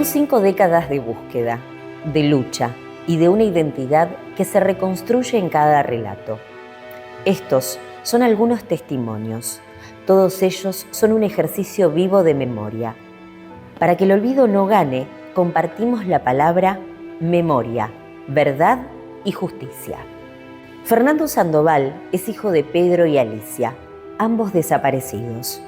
5 décadas de búsqueda, de lucha y de una identidad que se reconstruye en cada relato. Estos son algunos testimonios. Todos ellos son un ejercicio vivo de memoria. Para que el olvido no gane, compartimos la palabra memoria, verdad y justicia. Fernando Sandoval es hijo de Pedro y Alicia, ambos desaparecidos.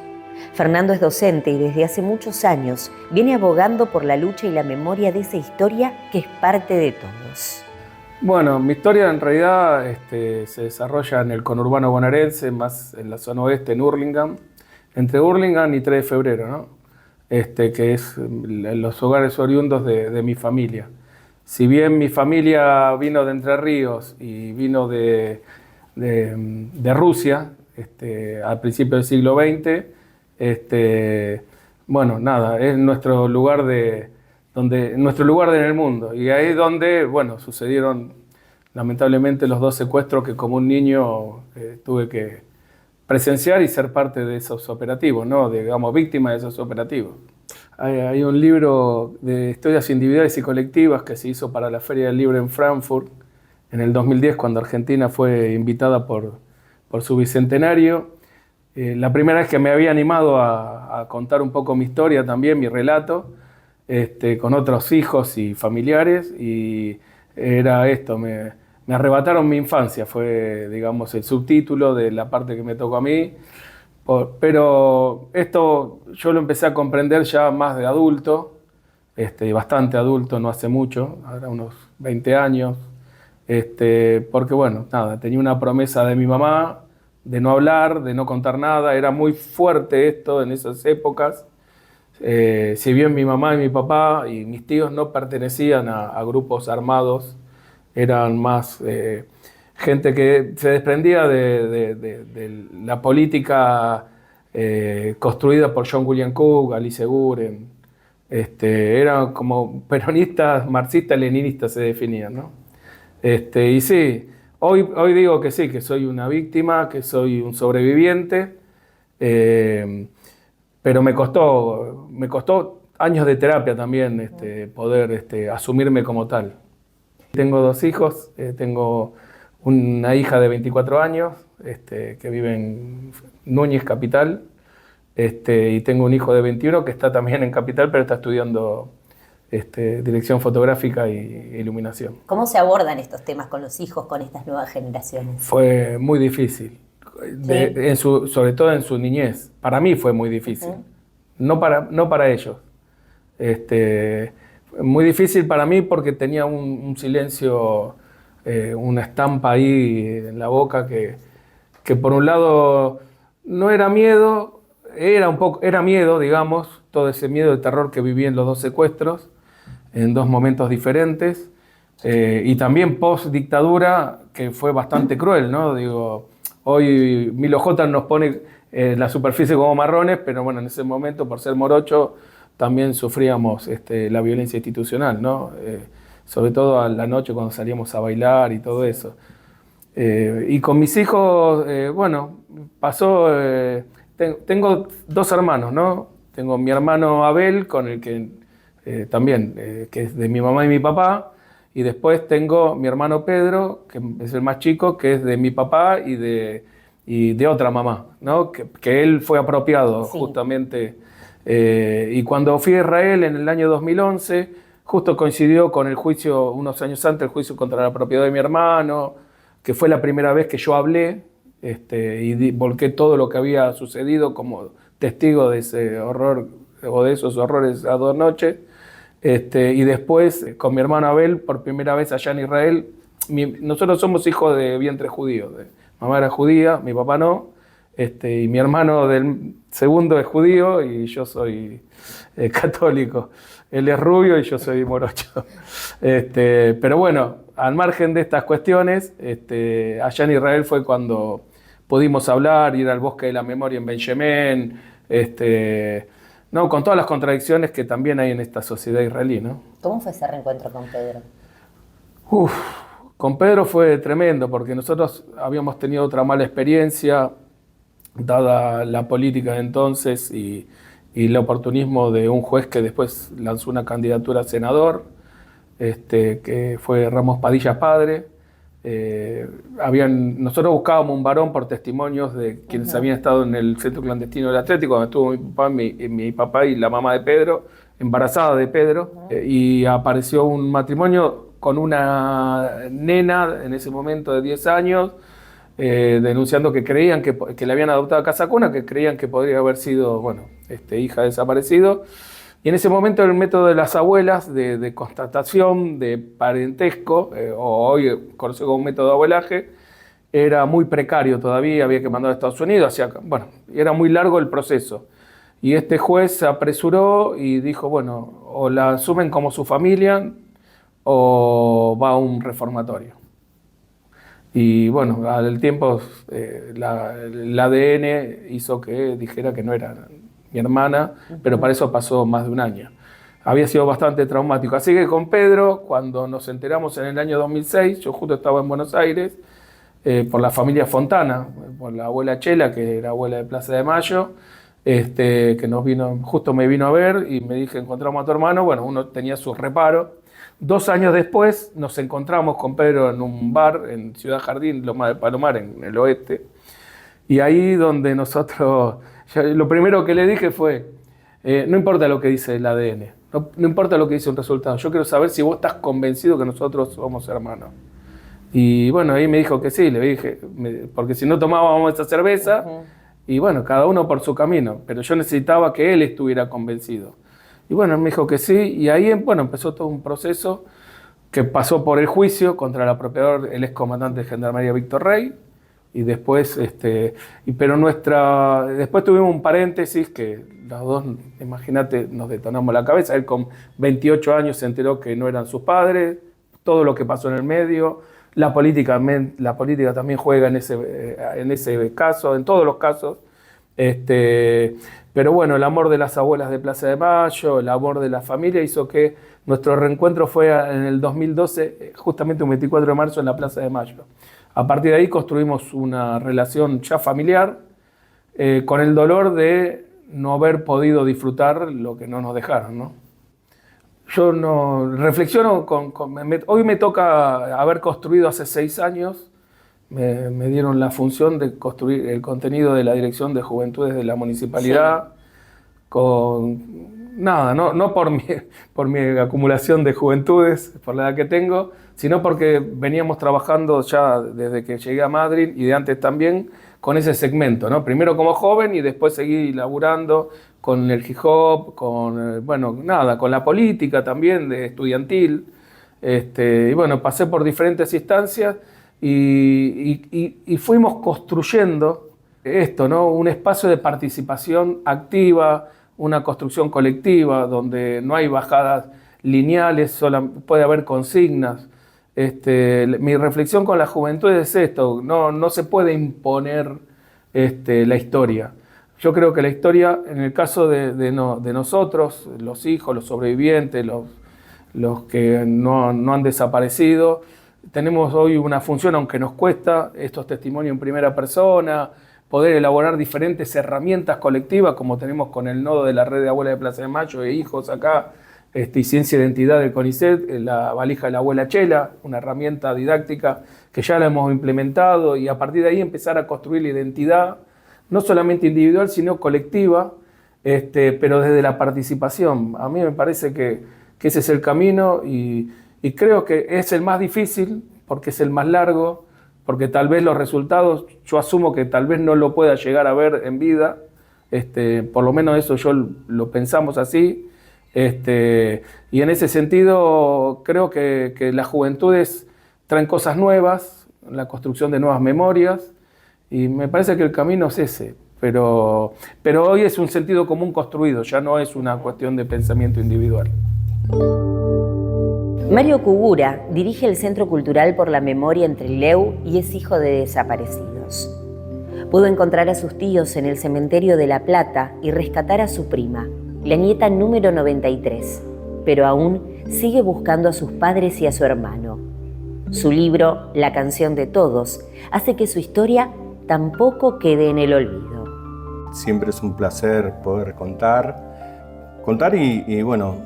Fernando es docente y desde hace muchos años viene abogando por la lucha y la memoria de esa historia que es parte de todos. Bueno, mi historia en realidad se desarrolla en el conurbano bonaerense, más en la zona oeste, en Hurlingham, entre Hurlingham y 3 de febrero, ¿no? Que es los hogares oriundos de mi familia. Si bien mi familia vino de Entre Ríos y vino de Rusia al principio del siglo XX, bueno, nada, es nuestro lugar en el mundo. Y ahí es donde, bueno, sucedieron lamentablemente los 2 secuestros que como un niño tuve que presenciar y ser parte de esos operativos, ¿no? Digamos, víctima de esos operativos. Hay un libro de historias individuales y colectivas que se hizo para la Feria del Libro en Frankfurt en el 2010, cuando Argentina fue invitada por su bicentenario. La primera vez que me había animado a contar un poco mi historia también, mi relato, con otros hijos y familiares, y era esto, me arrebataron mi infancia, fue, digamos, el subtítulo de la parte que me tocó a mí. Pero esto yo lo empecé a comprender ya más de adulto, bastante adulto, no hace mucho, ahora unos 20 años, porque bueno, nada, tenía una promesa de mi mamá de no hablar, de no contar nada, era muy fuerte esto en esas épocas. Si bien mi mamá y mi papá y mis tíos no pertenecían a grupos armados, eran más gente que se desprendía de la política construida por John William Cook, Alice Guren. Eran como peronistas, marxistas, leninistas se definían, ¿no? Y sí, hoy digo que sí, que soy una víctima, que soy un sobreviviente, pero me costó años de terapia también poder asumirme como tal. Tengo 2 hijos, tengo una hija de 24 años que vive en Núñez, capital, y tengo un hijo de 21 que está también en capital, pero está estudiando dirección fotográfica y iluminación. ¿Cómo se abordan estos temas con los hijos, con estas nuevas generaciones? Fue muy difícil, sobre todo en su niñez. Para mí fue muy difícil, no para ellos. Muy difícil para mí porque tenía un silencio, una estampa ahí en la boca que por un lado no era miedo, era miedo, digamos, todo ese miedo de terror que viví en los 2 secuestros, en 2 momentos diferentes, y también post-dictadura, que fue bastante cruel, ¿no? Digo, hoy Milo J nos pone la superficie como marrones, pero bueno, en ese momento, por ser morocho, también sufríamos la violencia institucional, ¿no? Sobre todo a la noche cuando salíamos a bailar y todo eso. Y con mis hijos, bueno, pasó, tengo 2 hermanos, ¿no? Tengo mi hermano Abel, con el que también, que es de mi mamá y mi papá, y después tengo mi hermano Pedro, que es el más chico, que es de mi papá y de otra mamá, ¿no? Que él fue apropiado, sí, justamente. Y cuando fui a Israel en el año 2011, justo coincidió con el juicio, unos años antes, el juicio contra la propiedad de mi hermano, que fue la primera vez que yo hablé y volqué todo lo que había sucedido como testigo de ese horror o de esos horrores a 2 noches. Y después, con mi hermano Abel, por primera vez allá en Israel, nosotros somos hijos de vientre judío. Mamá era judía, mi papá no. Y mi hermano del segundo es judío y yo soy católico. Él es rubio y yo soy morocho. Pero bueno, al margen de estas cuestiones, allá en Israel fue cuando pudimos hablar, ir al Bosque de la Memoria en Benjamín, no, con todas las contradicciones que también hay en esta sociedad israelí, ¿no? ¿Cómo fue ese reencuentro con Pedro? Con Pedro fue tremendo porque nosotros habíamos tenido otra mala experiencia, dada la política de entonces y y el oportunismo de un juez que después lanzó una candidatura a senador, que fue Ramos Padilla padre. Nosotros buscábamos un varón por testimonios de quienes habían estado en el centro clandestino del Atlético, donde estuvo mi papá y la mamá de Pedro, embarazada de Pedro, y apareció un matrimonio con una nena en ese momento de 10 años, denunciando que creían que le habían adoptado a casa cuna, que creían que podría haber sido, hija de desaparecido. Y en ese momento el método de las abuelas de constatación, de parentesco, o hoy conocido como método de abuelaje, era muy precario todavía, había que mandar a Estados Unidos, era muy largo el proceso. Y este juez se apresuró y dijo, o la asumen como su familia o va a un reformatorio. Y al tiempo el ADN hizo que dijera que no era mi hermana, pero para eso pasó más de un año. Había sido bastante traumático. Así que con Pedro, cuando nos enteramos en el año 2006, yo justo estaba en Buenos Aires, por la familia Fontana, por la abuela Chela, que era abuela de Plaza de Mayo, que justo me vino a ver y me dije, encontramos a tu hermano. Uno tenía sus reparos. 2 años después nos encontramos con Pedro en un bar en Ciudad Jardín, Loma de Palomar, en el oeste. Y ahí donde lo primero que le dije fue, no importa lo que dice el ADN, no importa lo que dice un resultado, yo quiero saber si vos estás convencido que nosotros somos hermanos. Y ahí me dijo que sí, le dije, porque si no tomábamos esa cerveza, y cada uno por su camino, pero yo necesitaba que él estuviera convencido. Y él me dijo que sí, y ahí empezó todo un proceso que pasó por el juicio contra el apropiador, el excomandante de Gendarmería Víctor Rey, y después, después tuvimos un paréntesis que los dos, imagínate, nos detonamos la cabeza. Él con 28 años se enteró que no eran sus padres, todo lo que pasó en el medio. La política también juega en ese caso, en todos los casos. Pero el amor de las abuelas de Plaza de Mayo, el amor de la familia hizo que nuestro reencuentro fue en el 2012, justamente un 24 de marzo en la Plaza de Mayo. A partir de ahí construimos una relación ya familiar, con el dolor de no haber podido disfrutar lo que no nos dejaron, ¿no? Yo no reflexiono, hoy me toca haber construido hace 6 años, me dieron la función de construir el contenido de la Dirección de Juventudes de la Municipalidad, no por mi acumulación de juventudes, por la edad que tengo, sino porque veníamos trabajando ya desde que llegué a Madrid y de antes también con ese segmento, ¿no? Primero como joven y después seguí laburando con el hip hop, con la política también, de estudiantil. Pasé por diferentes instancias y fuimos construyendo esto, ¿no? Un espacio de participación activa, una construcción colectiva donde no hay bajadas lineales, solo puede haber consignas. Mi reflexión con la juventud es esto, no se puede imponer la historia. Yo creo que la historia, en el caso de nosotros, los hijos, los sobrevivientes, los que no han desaparecido, tenemos hoy una función, aunque nos cuesta, estos testimonios en primera persona, poder elaborar diferentes herramientas colectivas, como tenemos con el nodo de la red de abuelas de Plaza de Mayo e hijos acá, y Ciencia e Identidad del CONICET, la valija de la abuela Chela, una herramienta didáctica que ya la hemos implementado, y a partir de ahí empezar a construir la identidad, no solamente individual, sino colectiva, pero desde la participación. A mí me parece que ese es el camino, y creo que es el más difícil, porque es el más largo, porque tal vez los resultados, yo asumo que tal vez no lo pueda llegar a ver en vida, por lo menos eso yo lo pensamos así, y en ese sentido creo que las juventudes traen cosas nuevas, la construcción de nuevas memorias, y me parece que el camino es ese, pero hoy es un sentido común construido, ya no es una cuestión de pensamiento individual. Mario Cugura dirige el Centro Cultural por la Memoria en Trelew y es hijo de desaparecidos. Pudo encontrar a sus tíos en el cementerio de La Plata y rescatar a su prima, la nieta número 93, pero aún sigue buscando a sus padres y a su hermano. Su libro, La canción de todos, hace que su historia tampoco quede en el olvido. siempre es un placer poder contar y bueno,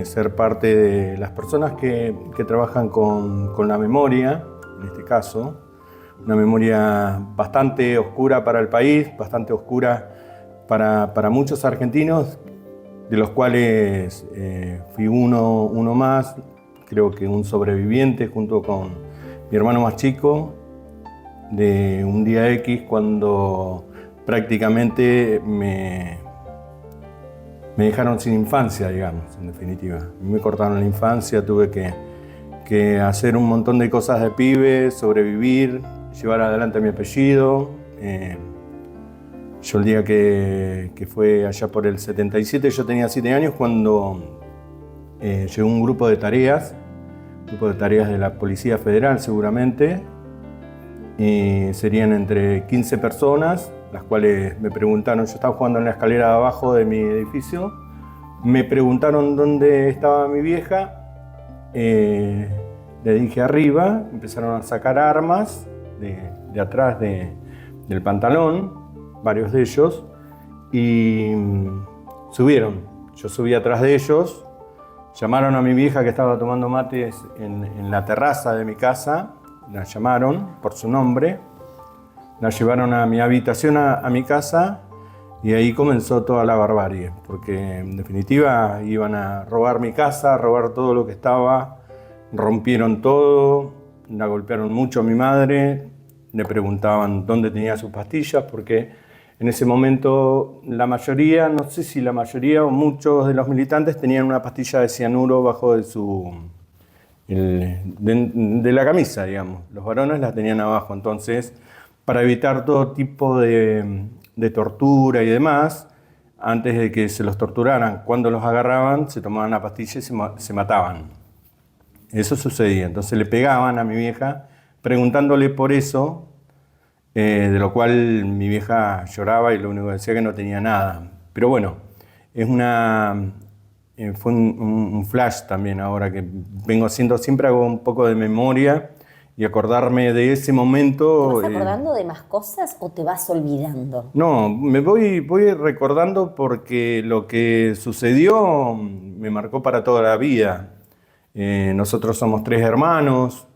ser parte de las personas que trabajan con la memoria, en este caso, una memoria bastante oscura para el país, bastante oscura para muchos argentinos, de los cuales fui uno más, creo que un sobreviviente junto con mi hermano más chico, de un día X cuando prácticamente me dejaron sin infancia, digamos, en definitiva. Me cortaron la infancia, tuve que hacer un montón de cosas de pibe, sobrevivir, llevar adelante mi apellido. Yo el día que fue allá por el 77, yo tenía 7 años cuando llegó un grupo de tareas de la Policía Federal seguramente, y serían entre 15 personas, las cuales me preguntaron, yo estaba jugando en la escalera de abajo de mi edificio, me preguntaron dónde estaba mi vieja, le dije arriba, empezaron a sacar armas de atrás del pantalón, varios de ellos, y subieron. Yo subí atrás de ellos, llamaron a mi vieja que estaba tomando mates en la terraza de mi casa, la llamaron por su nombre, la llevaron a mi habitación, a mi casa, y ahí comenzó toda la barbarie, porque en definitiva iban a robar mi casa, a robar todo lo que estaba, rompieron todo, la golpearon mucho a mi madre, le preguntaban dónde tenía sus pastillas, porque en ese momento la mayoría, no sé si la mayoría o muchos de los militantes tenían una pastilla de cianuro bajo de la camisa, digamos. Los varones la tenían abajo, entonces para evitar todo tipo de tortura y demás, antes de que se los torturaran, cuando los agarraban, se tomaban la pastilla y se mataban. Eso sucedía, entonces le pegaban a mi vieja preguntándole por eso, de lo cual mi vieja lloraba y lo único que decía que no tenía nada. Pero bueno, fue un flash también ahora que vengo haciendo, siempre hago un poco de memoria y acordarme de ese momento. ¿Te vas acordando de más cosas o te vas olvidando? No, me voy recordando porque lo que sucedió me marcó para toda la vida. Nosotros somos 3 hermanos,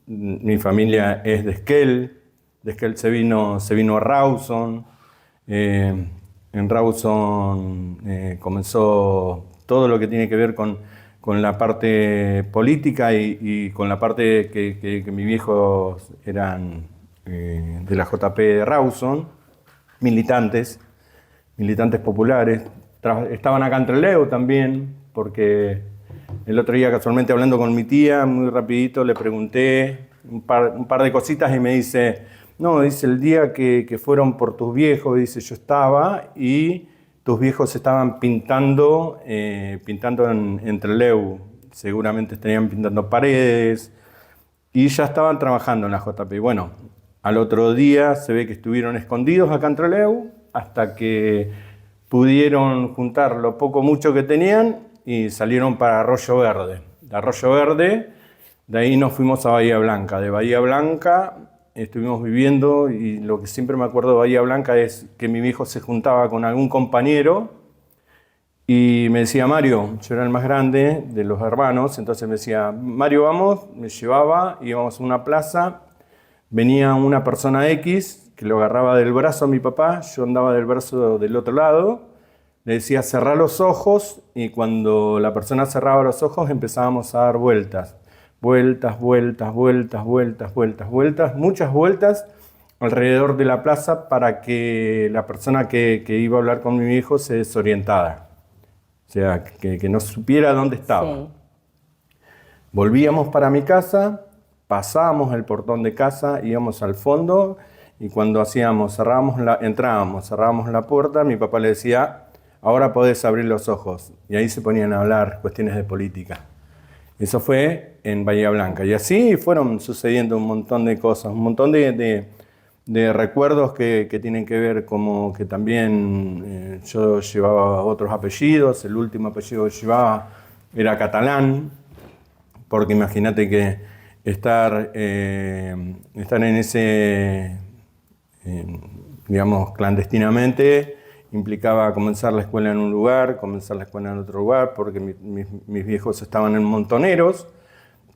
mi familia es de Esquel se vino a Rawson, en Rawson comenzó todo lo que tiene que ver con la parte política y con la parte que mis viejos eran de la JP de Rawson, militantes populares. Estaban acá en Trelew también, porque el otro día casualmente hablando con mi tía, muy rapidito le pregunté un par de cositas y me dice, no, dice, el día que fueron por tus viejos, dice, yo estaba y tus viejos estaban pintando en Trelew, seguramente estarían pintando paredes y ya estaban trabajando en la JP. Bueno, al otro día se ve que estuvieron escondidos acá en Trelew hasta que pudieron juntar lo poco mucho que tenían y salieron para Arroyo Verde. De Arroyo Verde, de ahí nos fuimos a Bahía Blanca. De Bahía Blanca estuvimos viviendo y lo que siempre me acuerdo de Bahía Blanca es que mi viejo se juntaba con algún compañero y me decía, Mario, yo era el más grande de los hermanos, entonces me decía, Mario, vamos, me llevaba, íbamos a una plaza, venía una persona X que lo agarraba del brazo a mi papá, yo andaba del brazo del otro lado, le decía, cerrá los ojos, y cuando la persona cerraba los ojos empezábamos a dar vueltas. Vueltas, muchas vueltas alrededor de la plaza para que la persona que iba a hablar con mi viejo se desorientara. O sea, que no supiera dónde estaba. Sí. Volvíamos para mi casa, pasábamos el portón de casa, íbamos al fondo y cuando entrábamos, cerrábamos la puerta, mi papá le decía, ahora podés abrir los ojos. Y ahí se ponían a hablar cuestiones de política. Eso fue en Bahía Blanca. Y así fueron sucediendo un montón de cosas, un montón de recuerdos que tienen que ver como que también yo llevaba otros apellidos. El último apellido que llevaba era catalán, porque imagínate que estar en ese, digamos, clandestinamente, implicaba comenzar la escuela en un lugar, comenzar la escuela en otro lugar, porque mis viejos estaban en Montoneros,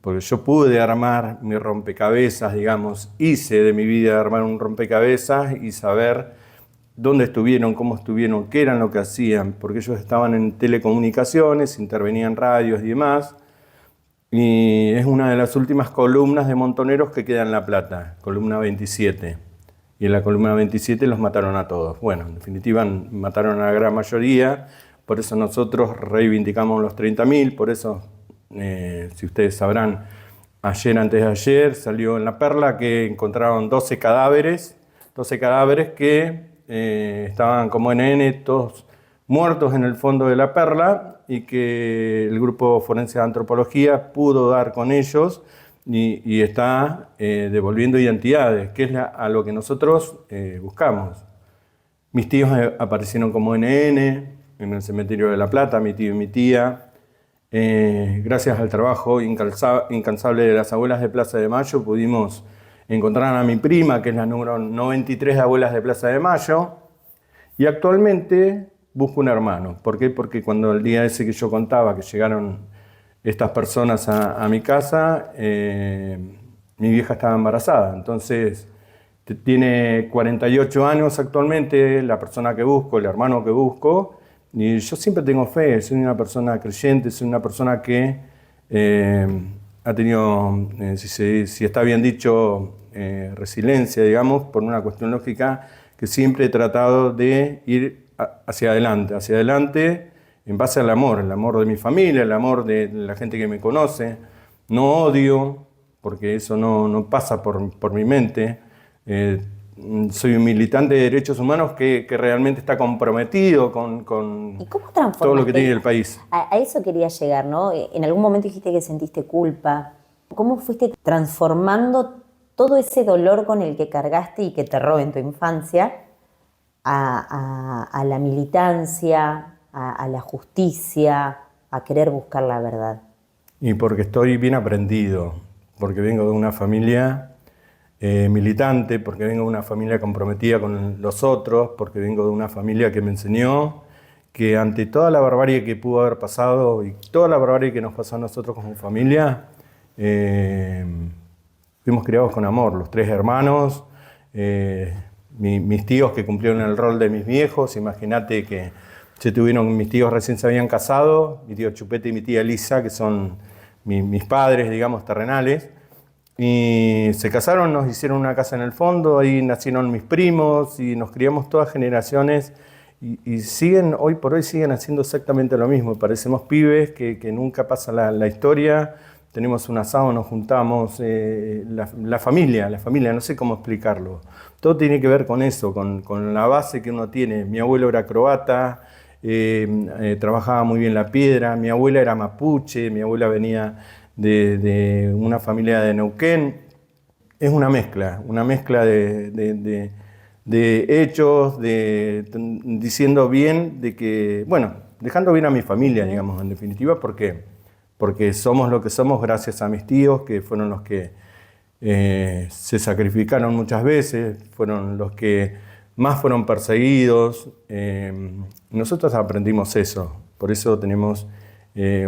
porque yo pude armar mi rompecabezas, digamos, hice de mi vida armar un rompecabezas y saber dónde estuvieron, cómo estuvieron, qué eran lo que hacían, porque ellos estaban en telecomunicaciones, intervenían radios y demás, y es una de las últimas columnas de Montoneros que queda en La Plata, columna 27. Y en la columna 27 los mataron a todos. Bueno, en definitiva mataron a la gran mayoría, por eso nosotros reivindicamos los 30.000, por eso, si ustedes sabrán, antes de ayer salió en La Perla que encontraron 12 cadáveres que estaban como NN, todos muertos en el fondo de La Perla, y que el grupo forense de antropología pudo dar con ellos y está devolviendo identidades, que es a lo que nosotros buscamos. Mis tíos aparecieron como NN en el cementerio de La Plata, mi tío y mi tía. Gracias al trabajo incansable de las abuelas de Plaza de Mayo pudimos encontrar a mi prima, que es la número 93 de Abuelas de Plaza de Mayo, y actualmente busco un hermano. ¿Por qué? Porque cuando el día ese que yo contaba, que llegaron estas personas a mi casa, mi vieja estaba embarazada. Entonces, tiene 48 años actualmente, la persona que busco, el hermano que busco, y yo siempre tengo fe, soy una persona creyente, soy una persona que ha tenido, si está bien dicho, resiliencia, digamos, por una cuestión lógica, que siempre he tratado de ir hacia adelante en base al amor, el amor de mi familia, el amor de la gente que me conoce. No odio, porque eso no pasa por mi mente. Soy un militante de derechos humanos que realmente está comprometido con ¿Y cómo transformaste? Todo lo que tiene el país. A eso quería llegar, ¿no? En algún momento dijiste que sentiste culpa. ¿Cómo fuiste transformando todo ese dolor con el que cargaste y que te robó en tu infancia a la militancia, a la justicia, a querer buscar la verdad? Y porque estoy bien aprendido, porque vengo de una familia militante, porque vengo de una familia comprometida con los otros, porque vengo de una familia que me enseñó que ante toda la barbarie que pudo haber pasado y toda la barbarie que nos pasó a nosotros como familia, fuimos criados con amor, los 3 hermanos, mis tíos que cumplieron el rol de mis viejos. Imagínate que mis tíos recién se habían casado, mi tío Chupete y mi tía Elisa, que son mis padres, digamos, terrenales, y se casaron, nos hicieron una casa en el fondo, ahí nacieron mis primos y nos criamos todas generaciones y hoy por hoy siguen haciendo exactamente lo mismo. Parecemos pibes que nunca pasa la historia. Tenemos un asado, nos juntamos, la familia, no sé cómo explicarlo. Todo tiene que ver con eso, con la base que uno tiene. Mi abuelo era croata, trabajaba muy bien la piedra, mi abuela era mapuche, mi abuela venía de una familia de Neuquén. Es una mezcla de hechos, diciendo bien, dejando bien a mi familia, digamos, en definitiva, porque somos lo que somos gracias a mis tíos, que fueron los que se sacrificaron muchas veces, fueron los que más fueron perseguidos. Nosotros aprendimos eso, por eso tenemos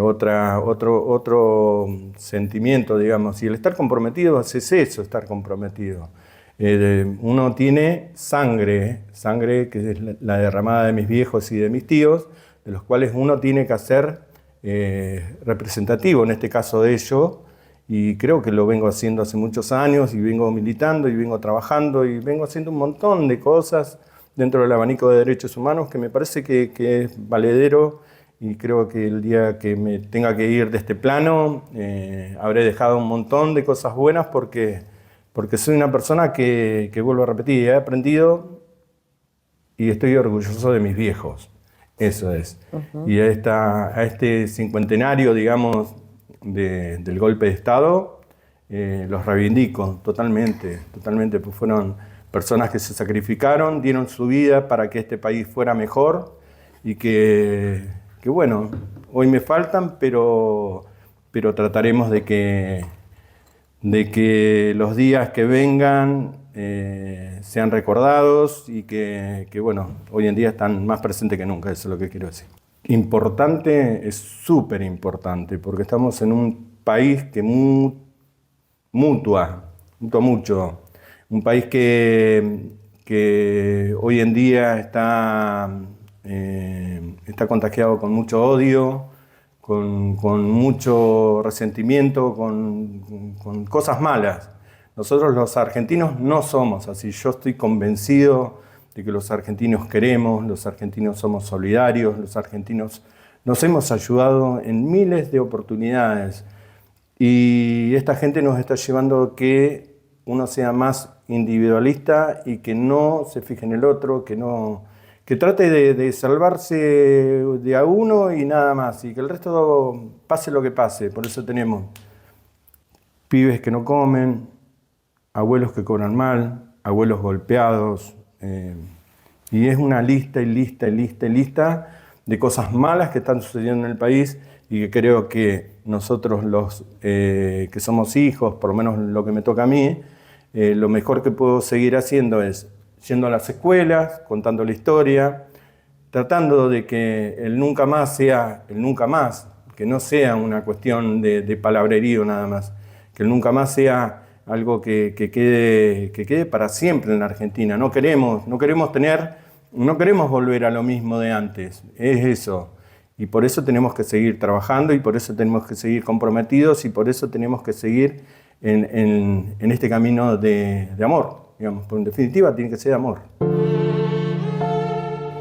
otro sentimiento, digamos, y el estar comprometido es eso, estar comprometido. Uno tiene sangre que es la derramada de mis viejos y de mis tíos, de los cuales uno tiene que hacer representativo, en este caso de ellos, y creo que lo vengo haciendo hace muchos años, y vengo militando, y vengo trabajando, y vengo haciendo un montón de cosas dentro del abanico de derechos humanos que me parece que es valedero, y creo que el día que me tenga que ir de este plano habré dejado un montón de cosas buenas porque soy una persona que vuelvo a repetir, he aprendido y estoy orgulloso de mis viejos. Eso es. Uh-huh. Y a este cincuentenario, digamos, del golpe de Estado, los reivindico totalmente, pues fueron personas que se sacrificaron, dieron su vida para que este país fuera mejor y que bueno, hoy me faltan, pero trataremos de que de que los días que vengan sean recordados y que, bueno, hoy en día están más presentes que nunca, eso es lo que quiero decir. Importante, es súper importante, porque estamos en un país que mutua mucho, un país que hoy en día está contagiado con mucho odio, con mucho resentimiento, con cosas malas. Nosotros los argentinos no somos así. Yo estoy convencido de que los argentinos queremos, los argentinos somos solidarios, los argentinos nos hemos ayudado en miles de oportunidades. Y esta gente nos está llevando a que uno sea más individualista y que no se fije en el otro, que trate de salvarse de a uno y nada más, y que el resto pase lo que pase. Por eso tenemos pibes que no comen, abuelos que cobran mal, abuelos golpeados, y es una lista y lista y lista y lista de cosas malas que están sucediendo en el país y que creo que nosotros los que somos hijos, por lo menos lo que me toca a mí, lo mejor que puedo seguir haciendo es yendo a las escuelas, contando la historia, tratando de que el nunca más sea el nunca más, que no sea una cuestión de palabrerío nada más, que el nunca más sea algo que quede para siempre en la Argentina. No queremos volver a lo mismo de antes, es eso. Y por eso tenemos que seguir trabajando y por eso tenemos que seguir comprometidos y por eso tenemos que seguir en este camino de amor, digamos. Pero en definitiva tiene que ser amor.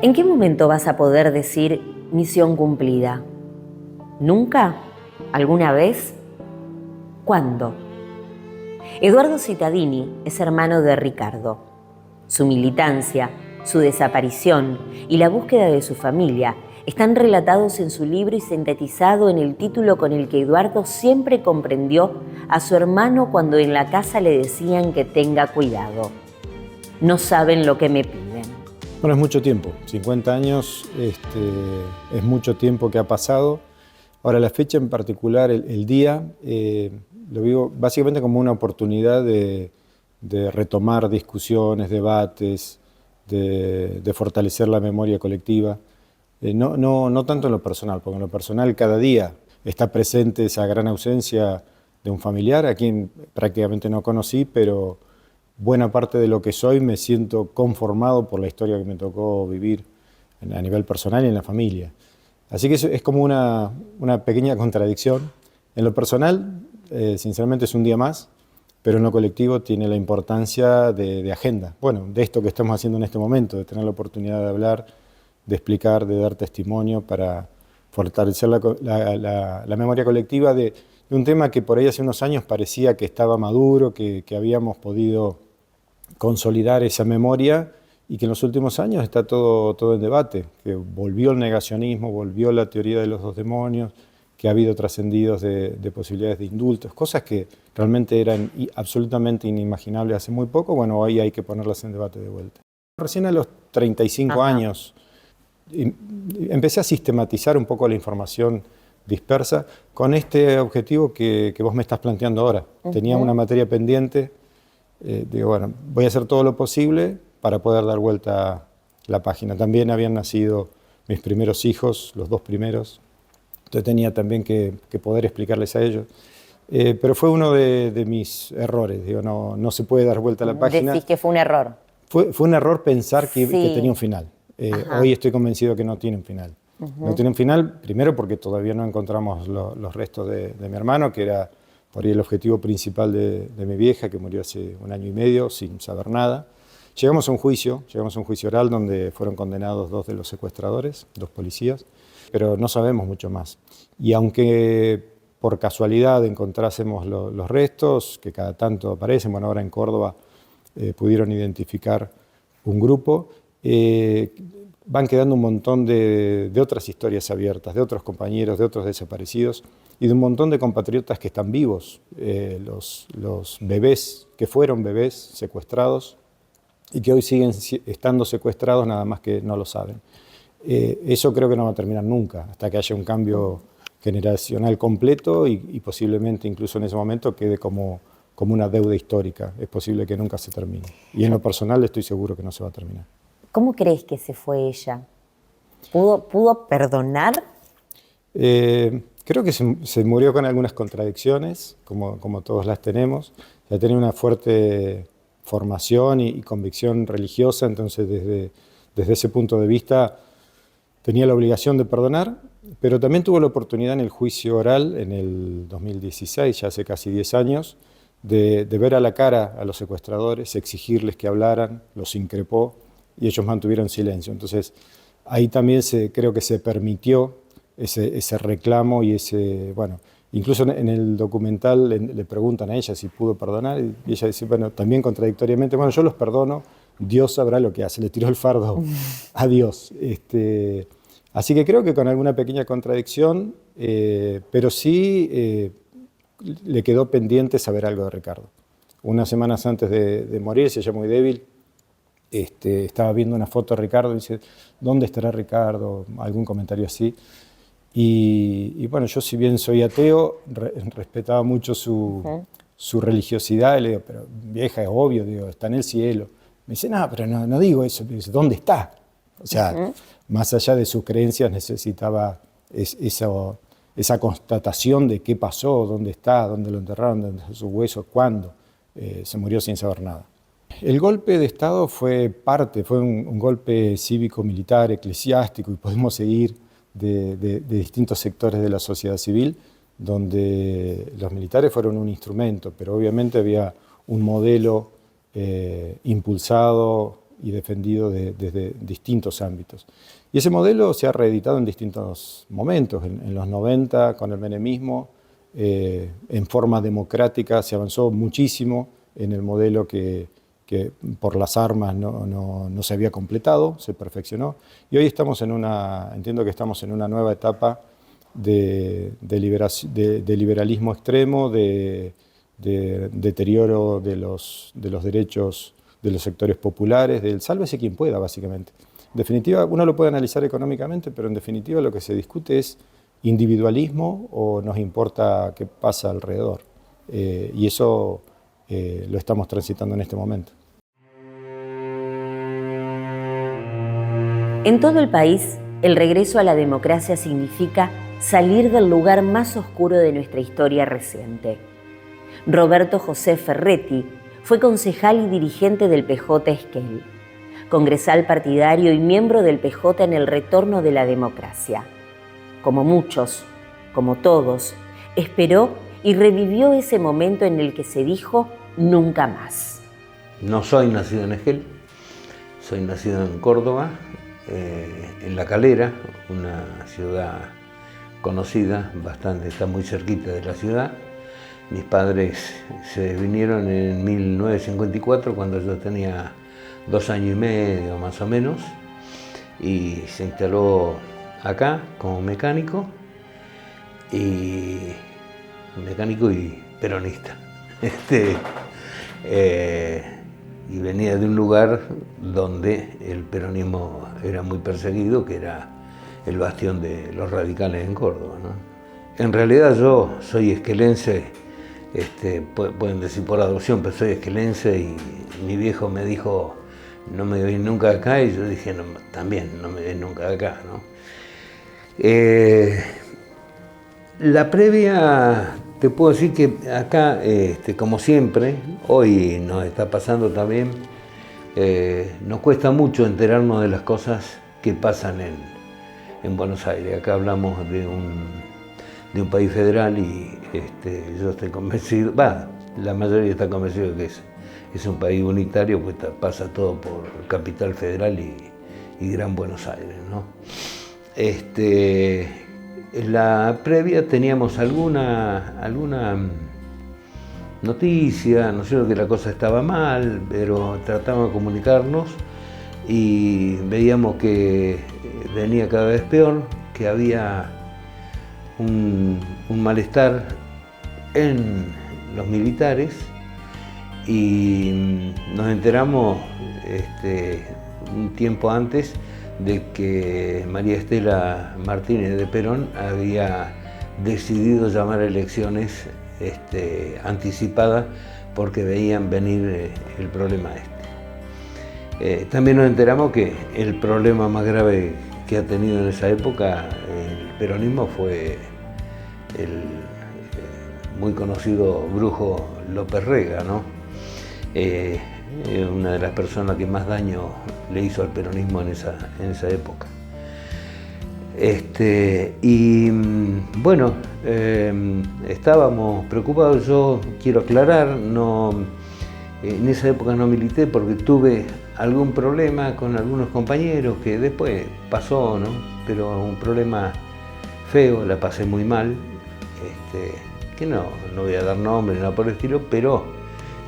¿En qué momento vas a poder decir misión cumplida? ¿Nunca? ¿Alguna vez? ¿Cuándo? Eduardo Cittadini es hermano de Ricardo. Su militancia, su desaparición y la búsqueda de su familia están relatados en su libro y sintetizado en el título con el que Eduardo siempre comprendió a su hermano cuando en la casa le decían que tenga cuidado. No saben lo que me piden. Bueno, es mucho tiempo. 50 años es mucho tiempo que ha pasado. Ahora, la fecha en particular, el día, lo vivo básicamente como una oportunidad de retomar discusiones, debates, de fortalecer la memoria colectiva. No tanto en lo personal, porque en lo personal cada día está presente esa gran ausencia de un familiar a quien prácticamente no conocí, pero buena parte de lo que soy me siento conformado por la historia que me tocó vivir a nivel personal y en la familia. Así que es como una pequeña contradicción. En lo personal, sinceramente es un día más, pero en lo colectivo tiene la importancia de agenda. Bueno, de esto que estamos haciendo en este momento, de tener la oportunidad de hablar, de explicar, de dar testimonio para fortalecer la memoria colectiva de un tema que por ahí hace unos años parecía que estaba maduro, que habíamos podido consolidar esa memoria y que en los últimos años está todo en debate, que volvió el negacionismo, volvió la teoría de los dos demonios, que ha habido trascendidos de posibilidades de indultos, cosas que realmente eran absolutamente inimaginables hace muy poco. Bueno, hoy hay que ponerlas en debate de vuelta. Recién a los 35 años empecé a sistematizar un poco la información dispersa con este objetivo que vos me estás planteando ahora. Tenía una materia pendiente, digo, bueno, voy a hacer todo lo posible para poder dar vuelta la página. También habían nacido mis primeros hijos, los dos primeros, entonces tenía también que poder explicarles a ellos. Pero fue uno de mis errores, digo, no se puede dar vuelta a la página. Decís que fue un error. Fue un error pensar que tenía un final. Hoy estoy convencido que no tiene un final. No tiene un final, primero porque todavía no encontramos los restos de mi hermano, que era por ahí el objetivo principal de mi vieja, que murió hace 1 año y medio sin saber nada. Llegamos a un juicio oral donde fueron condenados 2 de los secuestradores, 2 policías, pero no sabemos mucho más. Y aunque por casualidad encontrásemos los restos, que cada tanto aparecen, bueno, ahora en Córdoba pudieron identificar un grupo, van quedando un montón de otras historias abiertas, de otros compañeros, de otros desaparecidos y de un montón de compatriotas que están vivos, los bebés que fueron bebés secuestrados y que hoy siguen estando secuestrados, nada más que no lo saben. Eso creo que no va a terminar nunca, hasta que haya un cambio generacional completo y posiblemente incluso en ese momento quede como como una deuda histórica. Es posible que nunca se termine. Y en lo personal estoy seguro que no se va a terminar. ¿Cómo crees que se fue ella? ¿Pudo perdonar? Creo que se murió con algunas contradicciones, como todos las tenemos. Ya tenía una fuerte formación y convicción religiosa, entonces desde ese punto de vista tenía la obligación de perdonar, pero también tuvo la oportunidad en el juicio oral en el 2016, ya hace casi 10 años, de ver a la cara a los secuestradores, exigirles que hablaran, los increpó y ellos mantuvieron silencio. Entonces ahí también creo que se permitió ese reclamo y bueno, incluso en el documental le preguntan a ella si pudo perdonar y ella dice, bueno, también contradictoriamente, bueno, yo los perdono, Dios sabrá lo que hace, le tiró el fardo a Dios. Así que creo que con alguna pequeña contradicción, pero sí le quedó pendiente saber algo de Ricardo. Unas semanas antes de morir, ella muy débil, estaba viendo una foto de Ricardo y dice, ¿dónde estará Ricardo? Algún comentario así. Y bueno, yo si bien soy ateo, respetaba mucho su religiosidad, y le digo, pero vieja, es obvio, digo, está en el cielo. Me dice, no, pero no digo eso, me dice, ¿dónde está? O sea, más allá de sus creencias necesitaba esa constatación de qué pasó, dónde está, dónde lo enterraron, dónde están sus huesos, cuándo. Se murió sin saber nada. El golpe de Estado fue un golpe cívico-militar, eclesiástico, y podemos seguir de distintos sectores de la sociedad civil, donde los militares fueron un instrumento, pero obviamente había un modelo impulsado y defendido desde distintos ámbitos. Y ese modelo se ha reeditado en distintos momentos. En los 90, con el menemismo, en forma democrática se avanzó muchísimo en el modelo que por las armas no se había completado, se perfeccionó. Y hoy entiendo que estamos en una nueva etapa de liberalismo extremo, de deterioro de los derechos de los sectores populares, del sálvese quien pueda, básicamente. En definitiva, uno lo puede analizar económicamente, pero en definitiva lo que se discute es individualismo o nos importa qué pasa alrededor. Y eso lo estamos transitando en este momento. En todo el país, el regreso a la democracia significa salir del lugar más oscuro de nuestra historia reciente. Roberto José Ferretti fue concejal y dirigente del PJ Esquel, congresal partidario y miembro del PJ en el retorno de la democracia. Como muchos, como todos, esperó y revivió ese momento en el que se dijo nunca más. No soy nacido en Esquel, soy nacido en Córdoba, en La Calera, una ciudad conocida, está muy cerquita de la ciudad. Mis padres se vinieron en 1954, cuando yo tenía 2 años y medio más o menos, y se instaló acá como mecánico y peronista. Y venía de un lugar donde el peronismo era muy perseguido, que era el bastión de los radicales en Córdoba, ¿no? En realidad yo soy esquelense, pueden decir por adopción, pero soy esquelense, y mi viejo me dijo, no me voy nunca de acá, y yo dije, no, también no me voy nunca de acá, ¿no? La previa, te puedo decir que acá, como siempre, hoy nos está pasando también, nos cuesta mucho enterarnos de las cosas que pasan en Buenos Aires. Acá hablamos de un país federal y yo estoy convencido, la mayoría está convencido de que es un país unitario, pues pasa todo por Capital Federal y Gran Buenos Aires, ¿no? En la previa teníamos alguna noticia, no sé, que la cosa estaba mal, pero tratábamos de comunicarnos y veíamos que venía cada vez peor, que había un malestar en los militares, y nos enteramos un tiempo antes de que María Estela Martínez de Perón había decidido llamar a elecciones anticipadas porque veían venir el problema También nos enteramos que el problema más grave que ha tenido en esa época el peronismo fue el muy conocido brujo López Rega, ¿no? Una de las personas que más daño le hizo al peronismo en esa época. Y bueno, estábamos preocupados. Yo quiero aclarar, en esa época no milité porque tuve algún problema con algunos compañeros que después pasó, ¿no? Pero un problema feo, la pasé muy mal, que no voy a dar nombre ni nada por el estilo, pero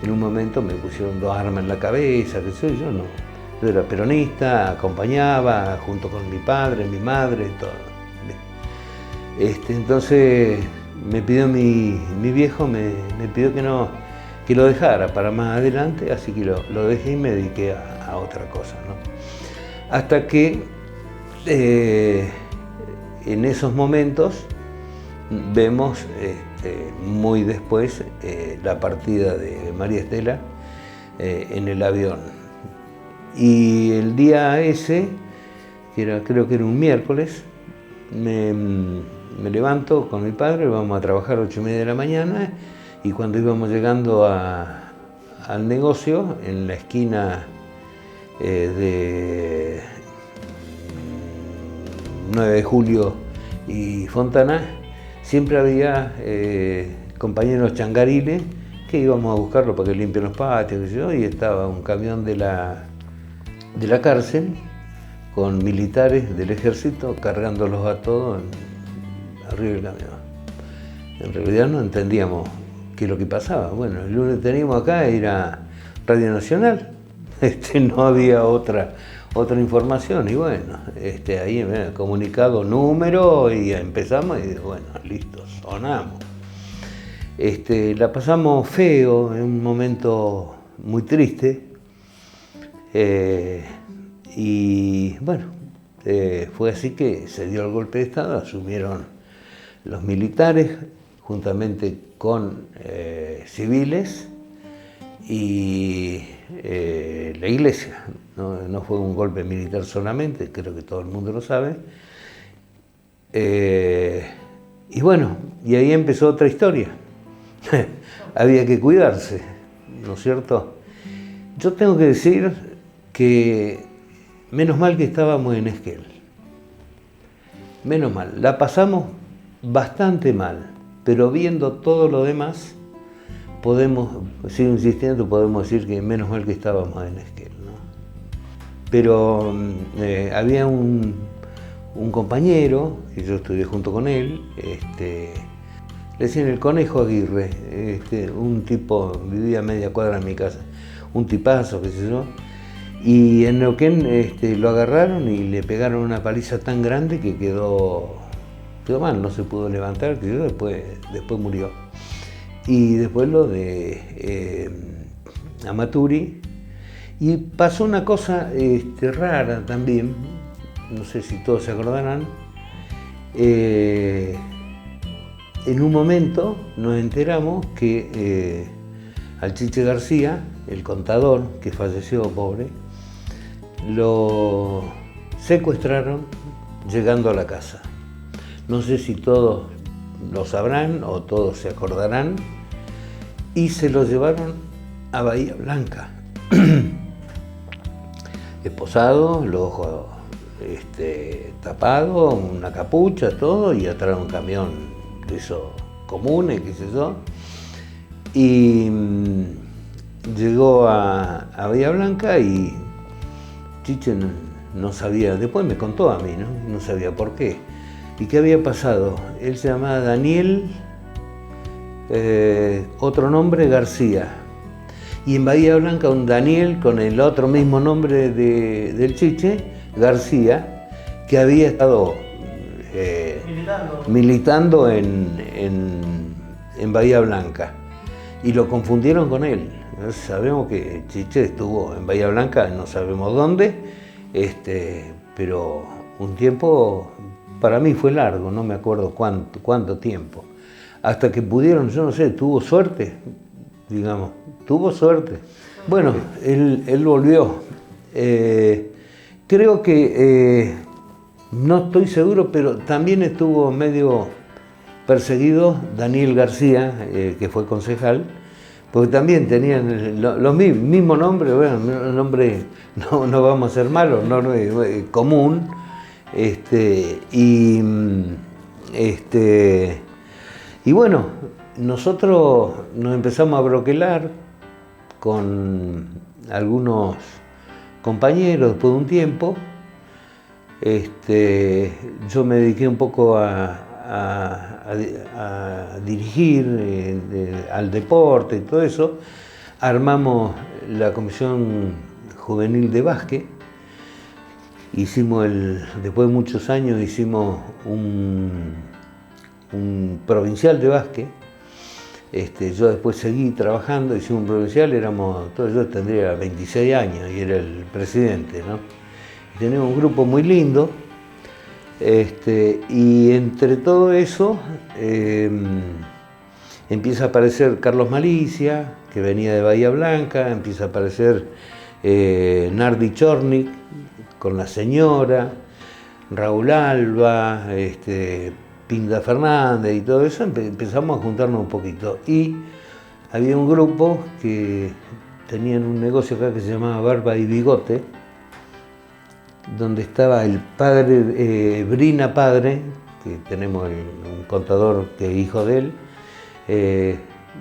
en un momento me pusieron 2 armas en la cabeza, qué sé yo, no. Yo era peronista, acompañaba junto con mi padre, mi madre, todo. Entonces me pidió mi viejo, me pidió que lo dejara para más adelante, así que lo dejé y me dediqué a otra cosa, ¿no? Hasta que en esos momentos vemos muy después la partida de María Estela en el avión. Y el día ese, creo que era un miércoles, me levanto con mi padre, vamos a trabajar a 8:30 de la mañana, y cuando íbamos llegando al negocio, en la esquina de 9 de julio y Fontana, siempre había compañeros changariles que íbamos a buscarlo para que limpien los patios, y estaba un camión de la cárcel con militares del ejército cargándolos a todos arriba del camión. En realidad no entendíamos qué es lo que pasaba. Bueno, el lunes teníamos acá, era Radio Nacional, no había otra información, y bueno, ahí comunicado número y empezamos y bueno, listo, sonamos. La pasamos feo, en un momento muy triste, y bueno, fue así que se dio el golpe de Estado, asumieron los militares juntamente con civiles y la iglesia. No fue un golpe militar solamente, creo que todo el mundo lo sabe. Y bueno, y ahí empezó otra historia. Había que cuidarse, ¿no es cierto? Yo tengo que decir que menos mal que estábamos en Esquel. Menos mal. La pasamos bastante mal, pero viendo todo lo demás, sigo insistiendo, podemos decir que menos mal que estábamos en Esquel, ¿no? Pero había un compañero, y yo estudié junto con él, le decían el Conejo Aguirre, un tipo, vivía a media cuadra de mi casa, un tipazo, qué sé yo, y en Neuquén lo agarraron y le pegaron una paliza tan grande que quedó mal, no se pudo levantar, que después murió. Y después lo de Amaturi, y pasó una cosa rara también, no sé si todos se acordarán. En un momento nos enteramos que al Chiche García, el contador que falleció, pobre, lo secuestraron llegando a la casa. No sé si todos lo sabrán o todos se acordarán, y se lo llevaron a Bahía Blanca. Esposado, los ojos tapados, una capucha, todo, y atrás un camión de esos comunes, qué sé yo. Y llegó a Bahía Blanca y Chiche no sabía, después me contó a mí, no sabía por qué. ¿Y qué había pasado? Él se llamaba Daniel, otro nombre García. Y en Bahía Blanca un Daniel con el otro mismo nombre del Chiche, García, que había estado militando en Bahía Blanca. Y lo confundieron con él. Sabemos que Chiche estuvo en Bahía Blanca, no sabemos dónde, pero un tiempo, para mí fue largo, no me acuerdo cuánto tiempo. Hasta que pudieron, yo no sé, tuvo suerte, digamos. Tuvo suerte. Bueno, él volvió. Creo que, no estoy seguro, pero también estuvo medio perseguido Daniel García, que fue concejal, porque también tenían los mismos nombres, bueno, un nombre no vamos a ser malos, no es común, y bueno, nosotros nos empezamos a broquelar con algunos compañeros después de un tiempo. Yo me dediqué un poco a dirigir al deporte y todo eso. Armamos la comisión juvenil de básquet. Después de muchos años hicimos un provincial de básquet. Yo después seguí trabajando, hicimos un provincial, yo tendría 26 años y era el presidente, ¿no? Y teníamos un grupo muy lindo, y entre todo eso empieza a aparecer Carlos Malicia, que venía de Bahía Blanca, empieza a aparecer Nardi Chornik con la señora, Raúl Alba, Pinda Fernández y todo eso, empezamos a juntarnos un poquito. Y había un grupo que tenían un negocio acá que se llamaba Barba y Bigote, donde estaba el padre, Brina Padre, que tenemos un contador que es hijo de él,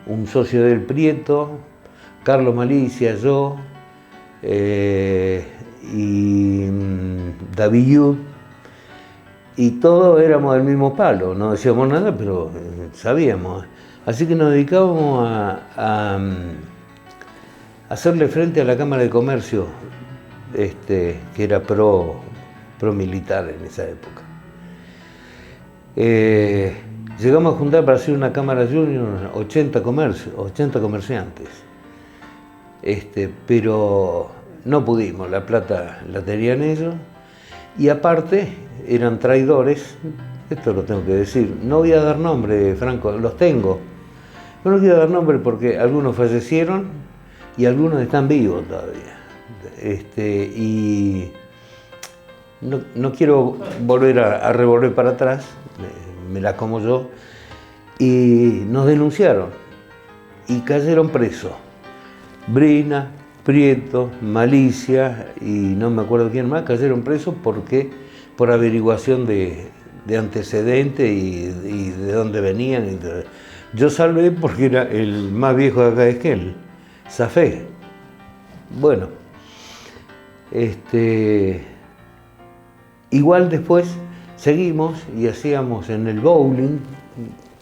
un socio del Prieto, Carlos Malicia, yo, y David Yud, y todos éramos del mismo palo, no decíamos nada, pero sabíamos. Así que nos dedicábamos a hacerle frente a la Cámara de Comercio, que era pro militar en esa época. Llegamos a juntar para hacer una Cámara Junior 80 comerciantes, pero no pudimos, la plata la tenían ellos, y aparte eran traidores, esto lo tengo que decir, no voy a dar nombre, Franco, los tengo, pero no quiero dar nombre porque algunos fallecieron y algunos están vivos todavía, y no quiero volver a revolver para atrás, me la como yo, y nos denunciaron y cayeron presos, Brina, Prieto, Malicia y no me acuerdo quién más, cayeron presos por averiguación de antecedentes y de dónde venían. Yo salvé porque era el más viejo de acá de Esquel, zafé. Bueno, igual después seguimos y hacíamos en el bowling,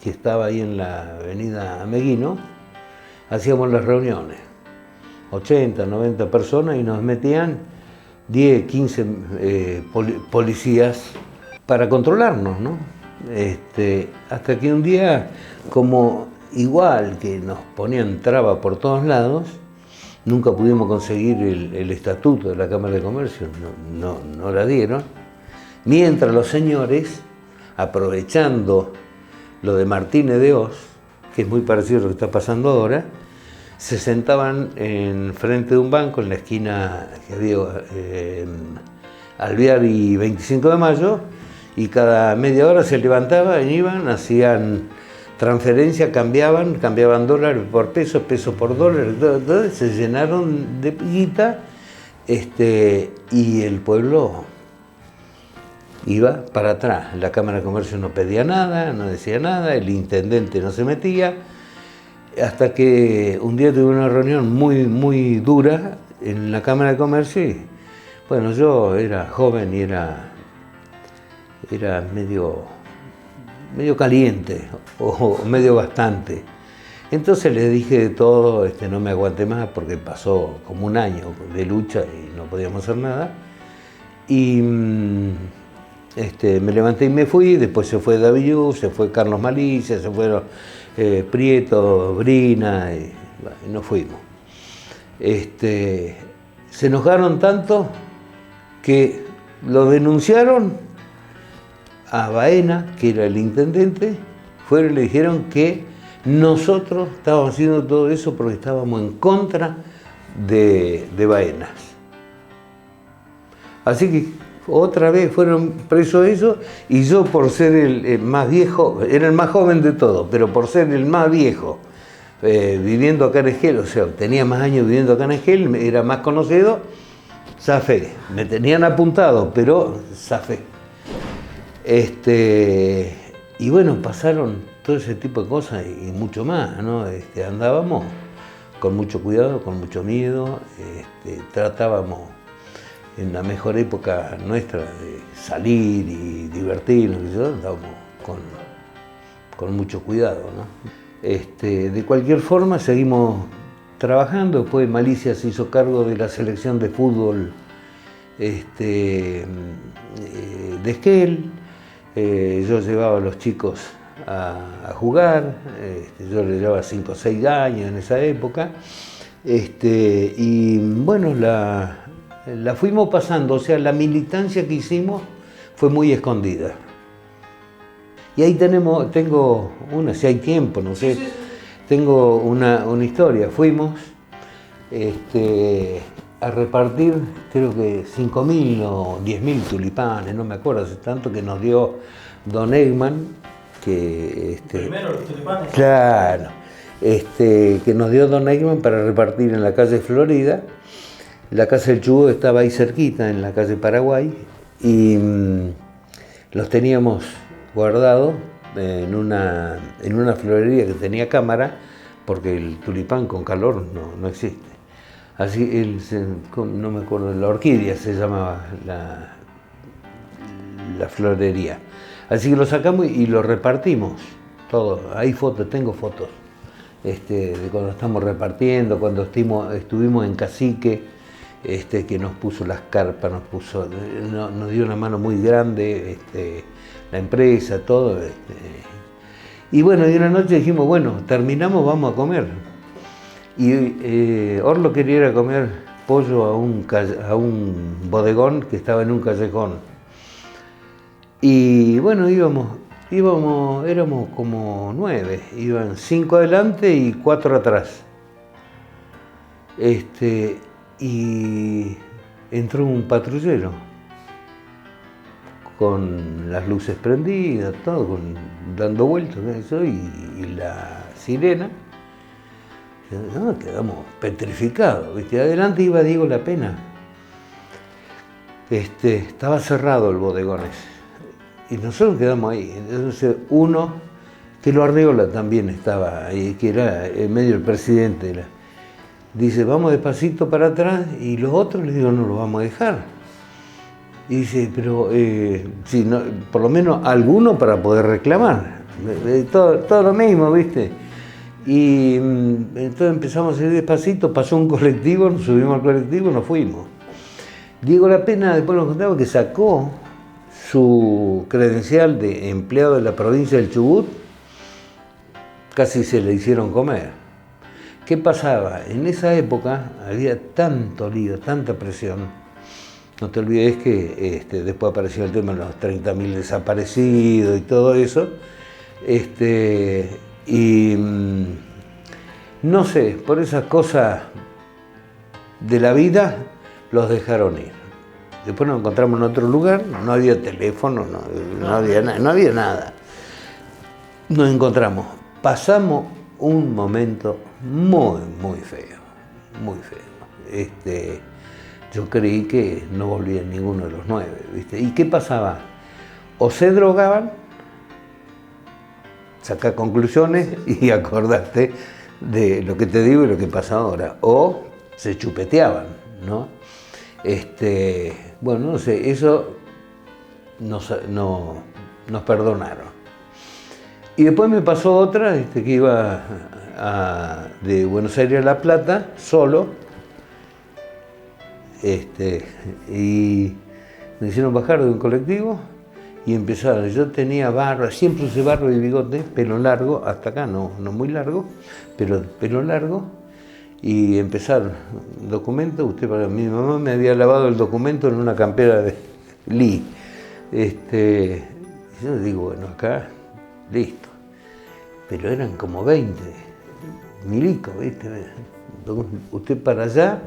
que estaba ahí en la avenida Ameguino, hacíamos las reuniones. 80, 90 personas y nos metían 10, 15 policías para controlarnos, ¿no? Hasta que un día, como igual que nos ponían traba por todos lados, nunca pudimos conseguir el estatuto de la Cámara de Comercio, no la dieron, mientras los señores, aprovechando lo de Martínez de Oz, que es muy parecido a lo que está pasando ahora, se sentaban en frente de un banco en la esquina que había Alvear y 25 de Mayo, y cada media hora se levantaban, iban, hacían transferencia, cambiaban dólares por pesos, pesos por dólares, se llenaron de guita, y el pueblo iba para atrás. La Cámara de Comercio no pedía nada, no decía nada, el intendente no se metía, hasta que un día tuve una reunión muy dura en la Cámara de Comercio y, bueno, yo era joven y era medio caliente, o medio bastante. Entonces les dije de todo, no me aguanté más porque pasó como un año de lucha y no podíamos hacer nada. Y me levanté y me fui, después se fue David Yu, se fue Carlos Malicia, se fueron Prieto, Brina, y nos fuimos. Se enojaron tanto que lo denunciaron a Baena, que era el intendente, fueron y le dijeron que Nosotros estábamos haciendo todo eso porque estábamos en contra de Baenas. Así que otra vez fueron presos eso, y yo por ser el más viejo, era el más joven de todos, pero por ser el más viejo, viviendo acá en Esquel, o sea, tenía más años viviendo acá en Esquel, era más conocido, zafé. Me tenían apuntado, pero zafé. Y bueno, pasaron todo ese tipo de cosas y mucho más, ¿no? Andábamos con mucho cuidado, con mucho miedo, tratábamos en la mejor época nuestra de salir y divertirnos, andábamos con mucho cuidado, ¿no? De cualquier forma seguimos trabajando. Después Malicia se hizo cargo de la selección de fútbol de Esquel. Yo llevaba a los chicos a jugar, yo les llevaba 5 o 6 años en esa época, y bueno, la fuimos pasando, o sea, la militancia que hicimos fue muy escondida. Y ahí tengo una, si hay tiempo, no sé, tengo una historia. Fuimos a repartir, creo que 5.000 o 10.000 tulipanes, no me acuerdo hace tanto, que nos dio don Eggman, que primero los tulipanes. Claro, que nos dio don Eggman para repartir en la calle Florida. La casa del Chubut estaba ahí cerquita, en la calle Paraguay, y los teníamos guardados en una florería que tenía cámara, porque el tulipán con calor no existe. Así, no me acuerdo, la orquídea se llamaba la florería. Así que lo sacamos y lo repartimos todo. Hay fotos, tengo fotos de cuando estamos repartiendo, cuando estuvimos en Cacique, que nos puso las carpas, nos dio una mano muy grande, la empresa, todo. Y bueno, y una noche dijimos, bueno, terminamos, vamos a comer. Y Orlo quería ir a comer pollo a un bodegón que estaba en un callejón. Y bueno, éramos como 9, iban 5 adelante y 4 atrás. Y entró un patrullero con las luces prendidas, todo, dando vueltas, eso, y la sirena. No, quedamos petrificados, ¿viste? Adelante iba Diego La Pena. Estaba cerrado el bodegón ese. Y nosotros quedamos ahí. Entonces uno, que lo Arreola también estaba ahí, que era en medio el presidente, dice, vamos despacito para atrás, y los otros les digo, no los vamos a dejar. Y dice, pero sí, no, por lo menos alguno para poder reclamar. Todo lo mismo, ¿viste? Y entonces empezamos a salir despacito, pasó un colectivo, nos subimos al colectivo y nos fuimos. Diego La Pena después nos contaba que sacó su credencial de empleado de la provincia del Chubut, casi se le hicieron comer. ¿Qué pasaba? En esa época había tanto lío, tanta presión. No te olvides que después apareció el tema de los 30.000 desaparecidos y todo eso. Y no sé, por esas cosas de la vida los dejaron ir. Después nos encontramos en otro lugar, no había teléfono, no había nada. Nos encontramos, pasamos un momento muy feo, muy feo. Yo creí que no volvían ninguno de los 9, ¿viste? ¿Y qué pasaba? O se drogaban, sacá conclusiones y acordate de lo que te digo y lo que pasa ahora, o se chupeteaban, ¿no? Bueno, no sé, eso nos perdonaron. Y después me pasó otra, que iba de Buenos Aires a La Plata, solo, y me hicieron bajar de un colectivo y empezaron. Yo tenía barba, siempre usé barba y bigote, pelo largo, hasta acá no muy largo, pero pelo largo. Y empezaron, documento, mi mamá me había lavado el documento en una campera de Lee. Yo digo, bueno, acá, listo. pero eran como 20 milicos, ¿viste? Usted para allá,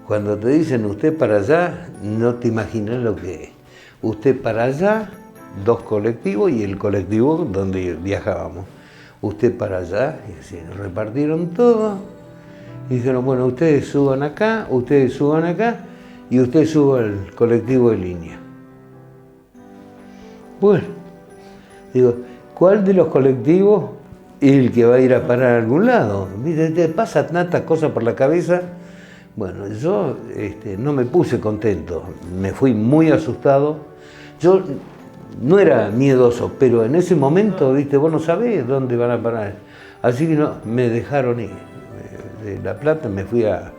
cuando te dicen usted para allá, no te imaginas lo que es. Usted para allá, 2 colectivos y el colectivo donde viajábamos. Usted para allá, y así, repartieron todo. Y dijeron, bueno, ustedes suban acá y usted suba al colectivo de línea. Bueno, digo, ¿cuál de los colectivos es el que va a ir a parar a algún lado? Te pasa tantas cosas por la cabeza. Bueno, yo no me puse contento, me fui muy asustado. Yo no era miedoso, pero en ese momento, ¿viste? Vos no sabés dónde van a parar. Así que no, me dejaron ir. De La Plata me fui a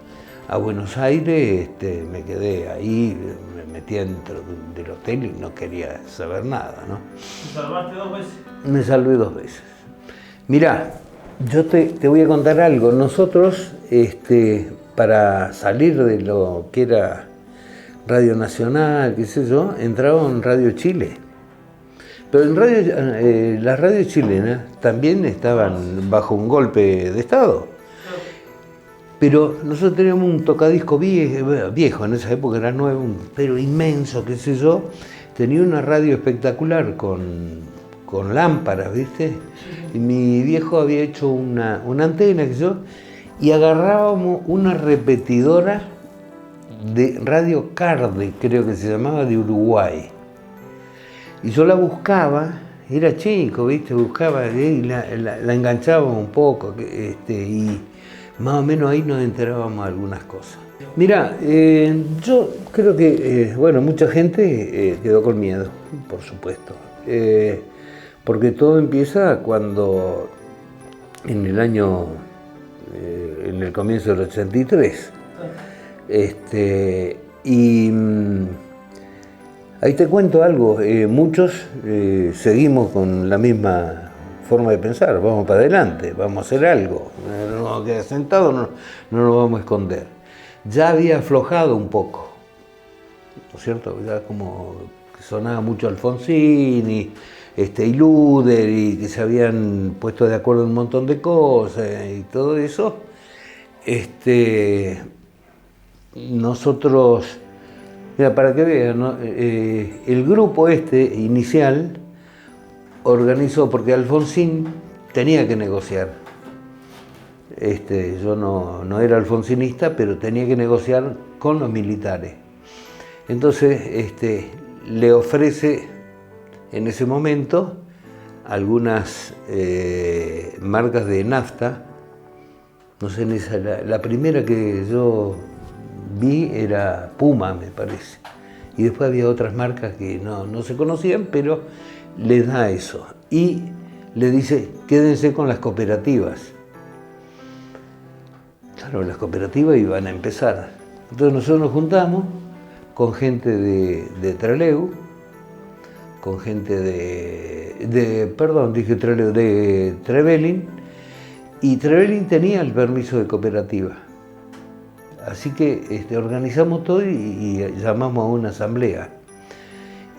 Buenos Aires, me quedé ahí, me metí dentro del hotel y no quería saber nada, ¿no? ¿Te salvaste 2 veces? Me salvé 2 veces. Mirá, yo te voy a contar algo. Nosotros, para salir de lo que era Radio Nacional, qué sé yo, entraba en Radio Chile. Pero las radios chilenas también estaban bajo un golpe de Estado. Pero nosotros teníamos un tocadisco viejo, en esa época era nuevo, pero inmenso, qué sé yo. Tenía una radio espectacular con lámparas, ¿viste? Y mi viejo había hecho una antena, qué sé yo, y agarrábamos una repetidora de Radio Carde, creo que se llamaba, de Uruguay. Y yo la buscaba, era chico, ¿viste? Buscaba y la enganchaba un poco, y más o menos ahí nos enterábamos de algunas cosas. Mirá, yo creo que, mucha gente quedó con miedo, por supuesto. Porque todo empieza cuando, en el comienzo del 83, ahí te cuento algo, muchos seguimos con la misma forma de pensar, vamos para adelante, vamos a hacer algo, no nos vamos a quedar sentados, no nos vamos a esconder. Ya había aflojado un poco, ¿no es cierto? Ya como que sonaba mucho Alfonsín y Luder, y que se habían puesto de acuerdo en un montón de cosas y todo eso. Nosotros, mira, para que vean, ¿no? El grupo inicial organizó, porque Alfonsín tenía que negociar. Yo no era alfonsinista, pero tenía que negociar con los militares. Entonces, le ofrece en ese momento algunas marcas de nafta. No sé, la primera que yo vi era Puma, me parece. Y después había otras marcas que no se conocían, pero les da eso. Y le dice, quédense con las cooperativas. Claro, las cooperativas iban a empezar. Entonces nosotros nos juntamos con gente de Trelew, con gente de Trevelin, y Trevelin tenía el permiso de cooperativa. Así que organizamos todo y llamamos a una asamblea.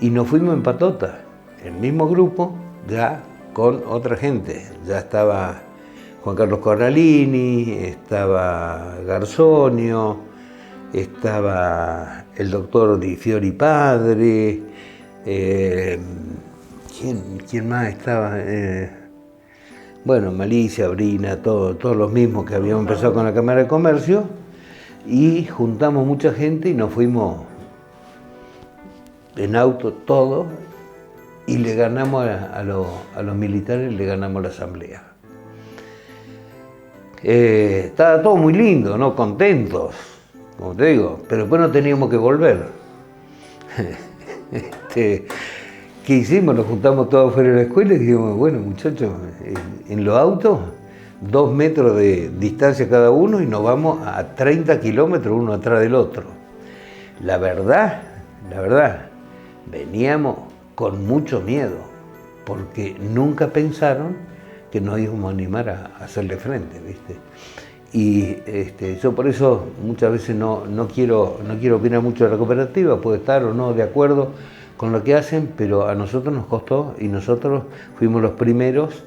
Y nos fuimos en patota, el mismo grupo, ya con otra gente. Ya estaba Juan Carlos Corralini, estaba Garzonio, estaba el doctor Di Fiori padre, ¿quién más estaba? Malicia, Brina, todos los mismos que habíamos empezado con la Cámara de Comercio, y juntamos mucha gente y nos fuimos en auto todo, y le ganamos a los militares, le ganamos la asamblea. Estaba todo muy lindo, ¿no? Contentos, como te digo, pero después no teníamos que volver. ¿Qué hicimos? Nos juntamos todos fuera de la escuela y dijimos, bueno, muchachos, en los autos, 2 metros de distancia cada uno, y nos vamos a 30 kilómetros uno atrás del otro. La verdad, veníamos con mucho miedo, porque nunca pensaron que nos íbamos a animar a hacerle frente, ¿viste? Y yo por eso muchas veces no quiero opinar mucho de la cooperativa, puedo estar o no de acuerdo con lo que hacen, pero a nosotros nos costó, y nosotros fuimos los primeros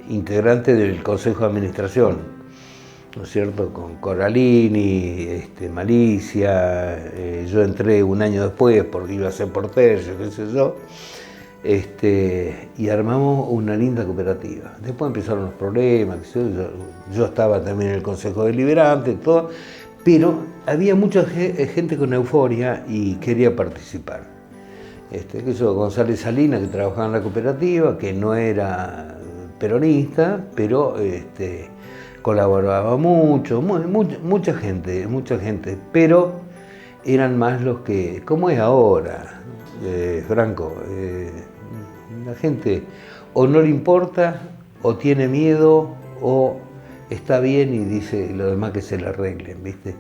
integrante del Consejo de Administración, ¿no es cierto?, con Coralini, Malicia, yo entré un año después porque iba a ser portero, qué sé yo, y armamos una linda cooperativa. Después empezaron los problemas, yo estaba también en el Consejo Deliberante, todo, pero había mucha gente con euforia y quería participar. González Salinas, que trabajaba en la cooperativa, que no era peronista, pero colaboraba mucho, mucha gente, pero eran más los que, como es ahora, Franco, la gente o no le importa, o tiene miedo, o está bien y dice lo demás que se le arreglen, ¿viste?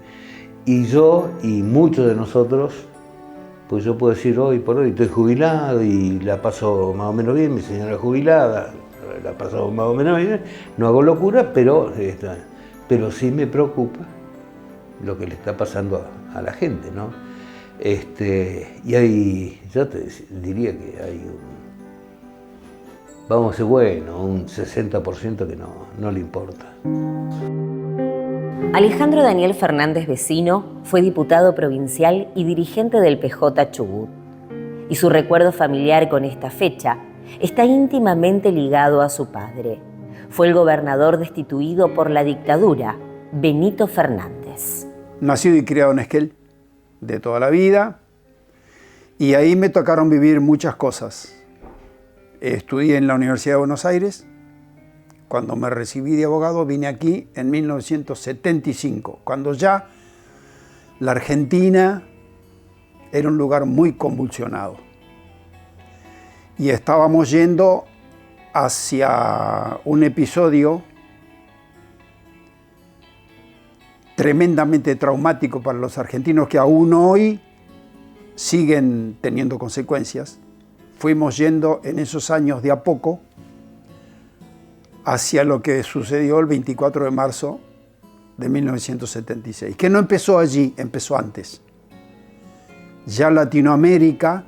Y yo y muchos de nosotros, pues yo puedo decir hoy por hoy estoy jubilado y la paso más o menos bien, mi señora es jubilada, la paso más o menos bien, no hago locura, pero sí me preocupa lo que le está pasando a la gente, ¿no? Y hay, yo te diría que hay vamos a ser bueno, un 60% que no le importa. Alejandro Daniel Fernández Vecino fue diputado provincial y dirigente del PJ Chubut. Y su recuerdo familiar con esta fecha está íntimamente ligado a su padre. Fue el gobernador destituido por la dictadura, Benito Fernández. Nacido y criado en Esquel, de toda la vida, y ahí me tocaron vivir muchas cosas. Estudié en la Universidad de Buenos Aires. Cuando me recibí de abogado vine aquí en 1975, cuando ya la Argentina era un lugar muy convulsionado. Y estábamos yendo hacia un episodio tremendamente traumático para los argentinos que aún hoy siguen teniendo consecuencias. Fuimos yendo en esos años de a poco hacia lo que sucedió el 24 de marzo de 1976, que no empezó allí, empezó antes. Ya Latinoamérica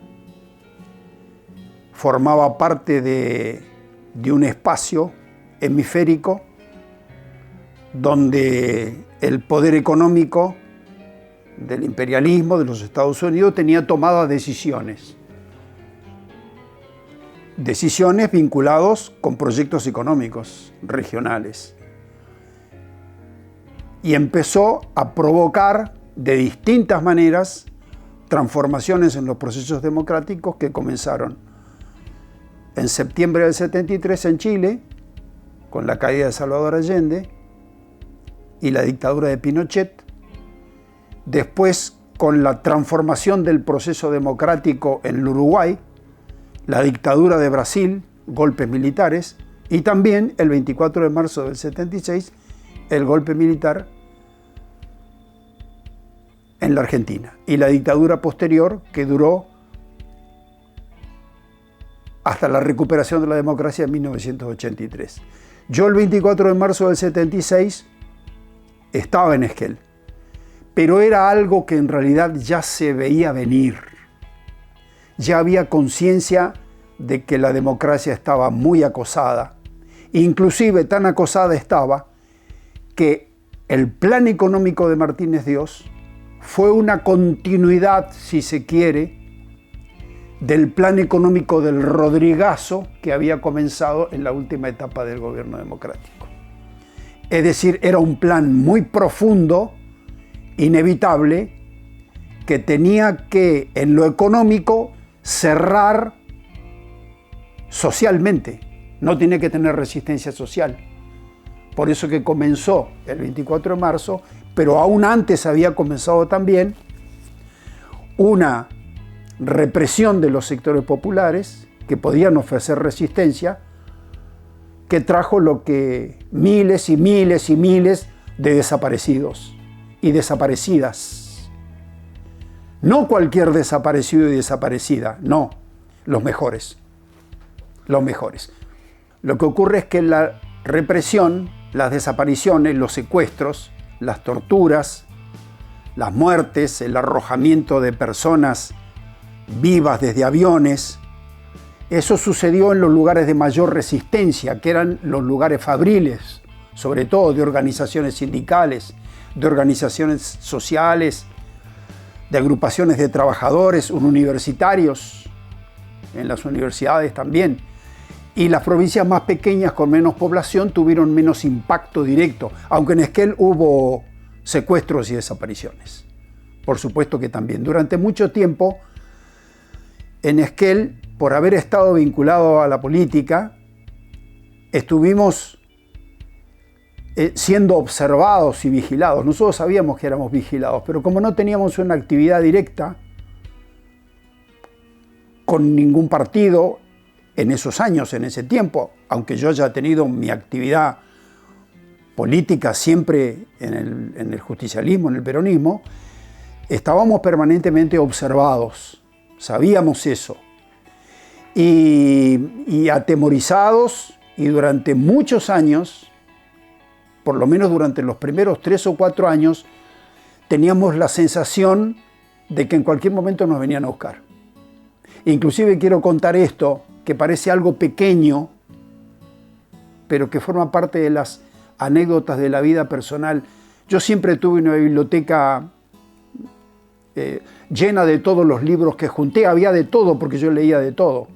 formaba parte de un espacio hemisférico donde el poder económico del imperialismo de los Estados Unidos tenía tomadas decisiones vinculados con proyectos económicos regionales. Y empezó a provocar de distintas maneras transformaciones en los procesos democráticos que comenzaron en septiembre del 73 en Chile, con la caída de Salvador Allende y la dictadura de Pinochet, después con la transformación del proceso democrático en el Uruguay, la dictadura de Brasil, golpes militares, y también el 24 de marzo del 76, el golpe militar en la Argentina, y la dictadura posterior que duró hasta la recuperación de la democracia en 1983. Yo el 24 de marzo del 76 estaba en Esquel, pero era algo que en realidad ya se veía venir. Ya había conciencia de que la democracia estaba muy acosada. Inclusive tan acosada estaba que el plan económico de Martínez Dios fue una continuidad, si se quiere, del plan económico del Rodrigazo que había comenzado en la última etapa del gobierno democrático. Es decir, era un plan muy profundo, inevitable, que tenía que, en lo económico, cerrar socialmente. No tiene que tener resistencia social. Por eso que comenzó el 24 de marzo, pero aún antes había comenzado también una represión de los sectores populares que podían ofrecer resistencia, que trajo lo que miles y miles y miles de desaparecidos y desaparecidas. No cualquier desaparecido y desaparecida, no, los mejores. Los mejores. Lo que ocurre es que la represión, las desapariciones, los secuestros, las torturas, las muertes, el arrojamiento de personas vivas desde aviones, Eso sucedió en los lugares de mayor resistencia, que eran los lugares fabriles, sobre todo de organizaciones sindicales, de organizaciones sociales, de agrupaciones de trabajadores, universitarios, en las universidades también. Y las provincias más pequeñas con menos población tuvieron menos impacto directo, aunque en Esquel hubo secuestros y desapariciones. Por supuesto que también. Durante mucho tiempo, en Esquel, por haber estado vinculado a la política, estuvimos siendo observados y vigilados. Nosotros sabíamos que éramos vigilados, pero como no teníamos una actividad directa con ningún partido en esos años, en ese tiempo, aunque yo haya tenido mi actividad política siempre en el justicialismo, en el peronismo, estábamos permanentemente observados, sabíamos eso, y atemorizados, y durante muchos años, por lo menos durante los primeros 3 o 4 años, teníamos la sensación de que en cualquier momento nos venían a buscar. Inclusive quiero contar esto, que parece algo pequeño, pero que forma parte de las anécdotas de la vida personal. Yo siempre tuve una biblioteca llena de todos los libros que junté, había de todo porque yo leía de todo.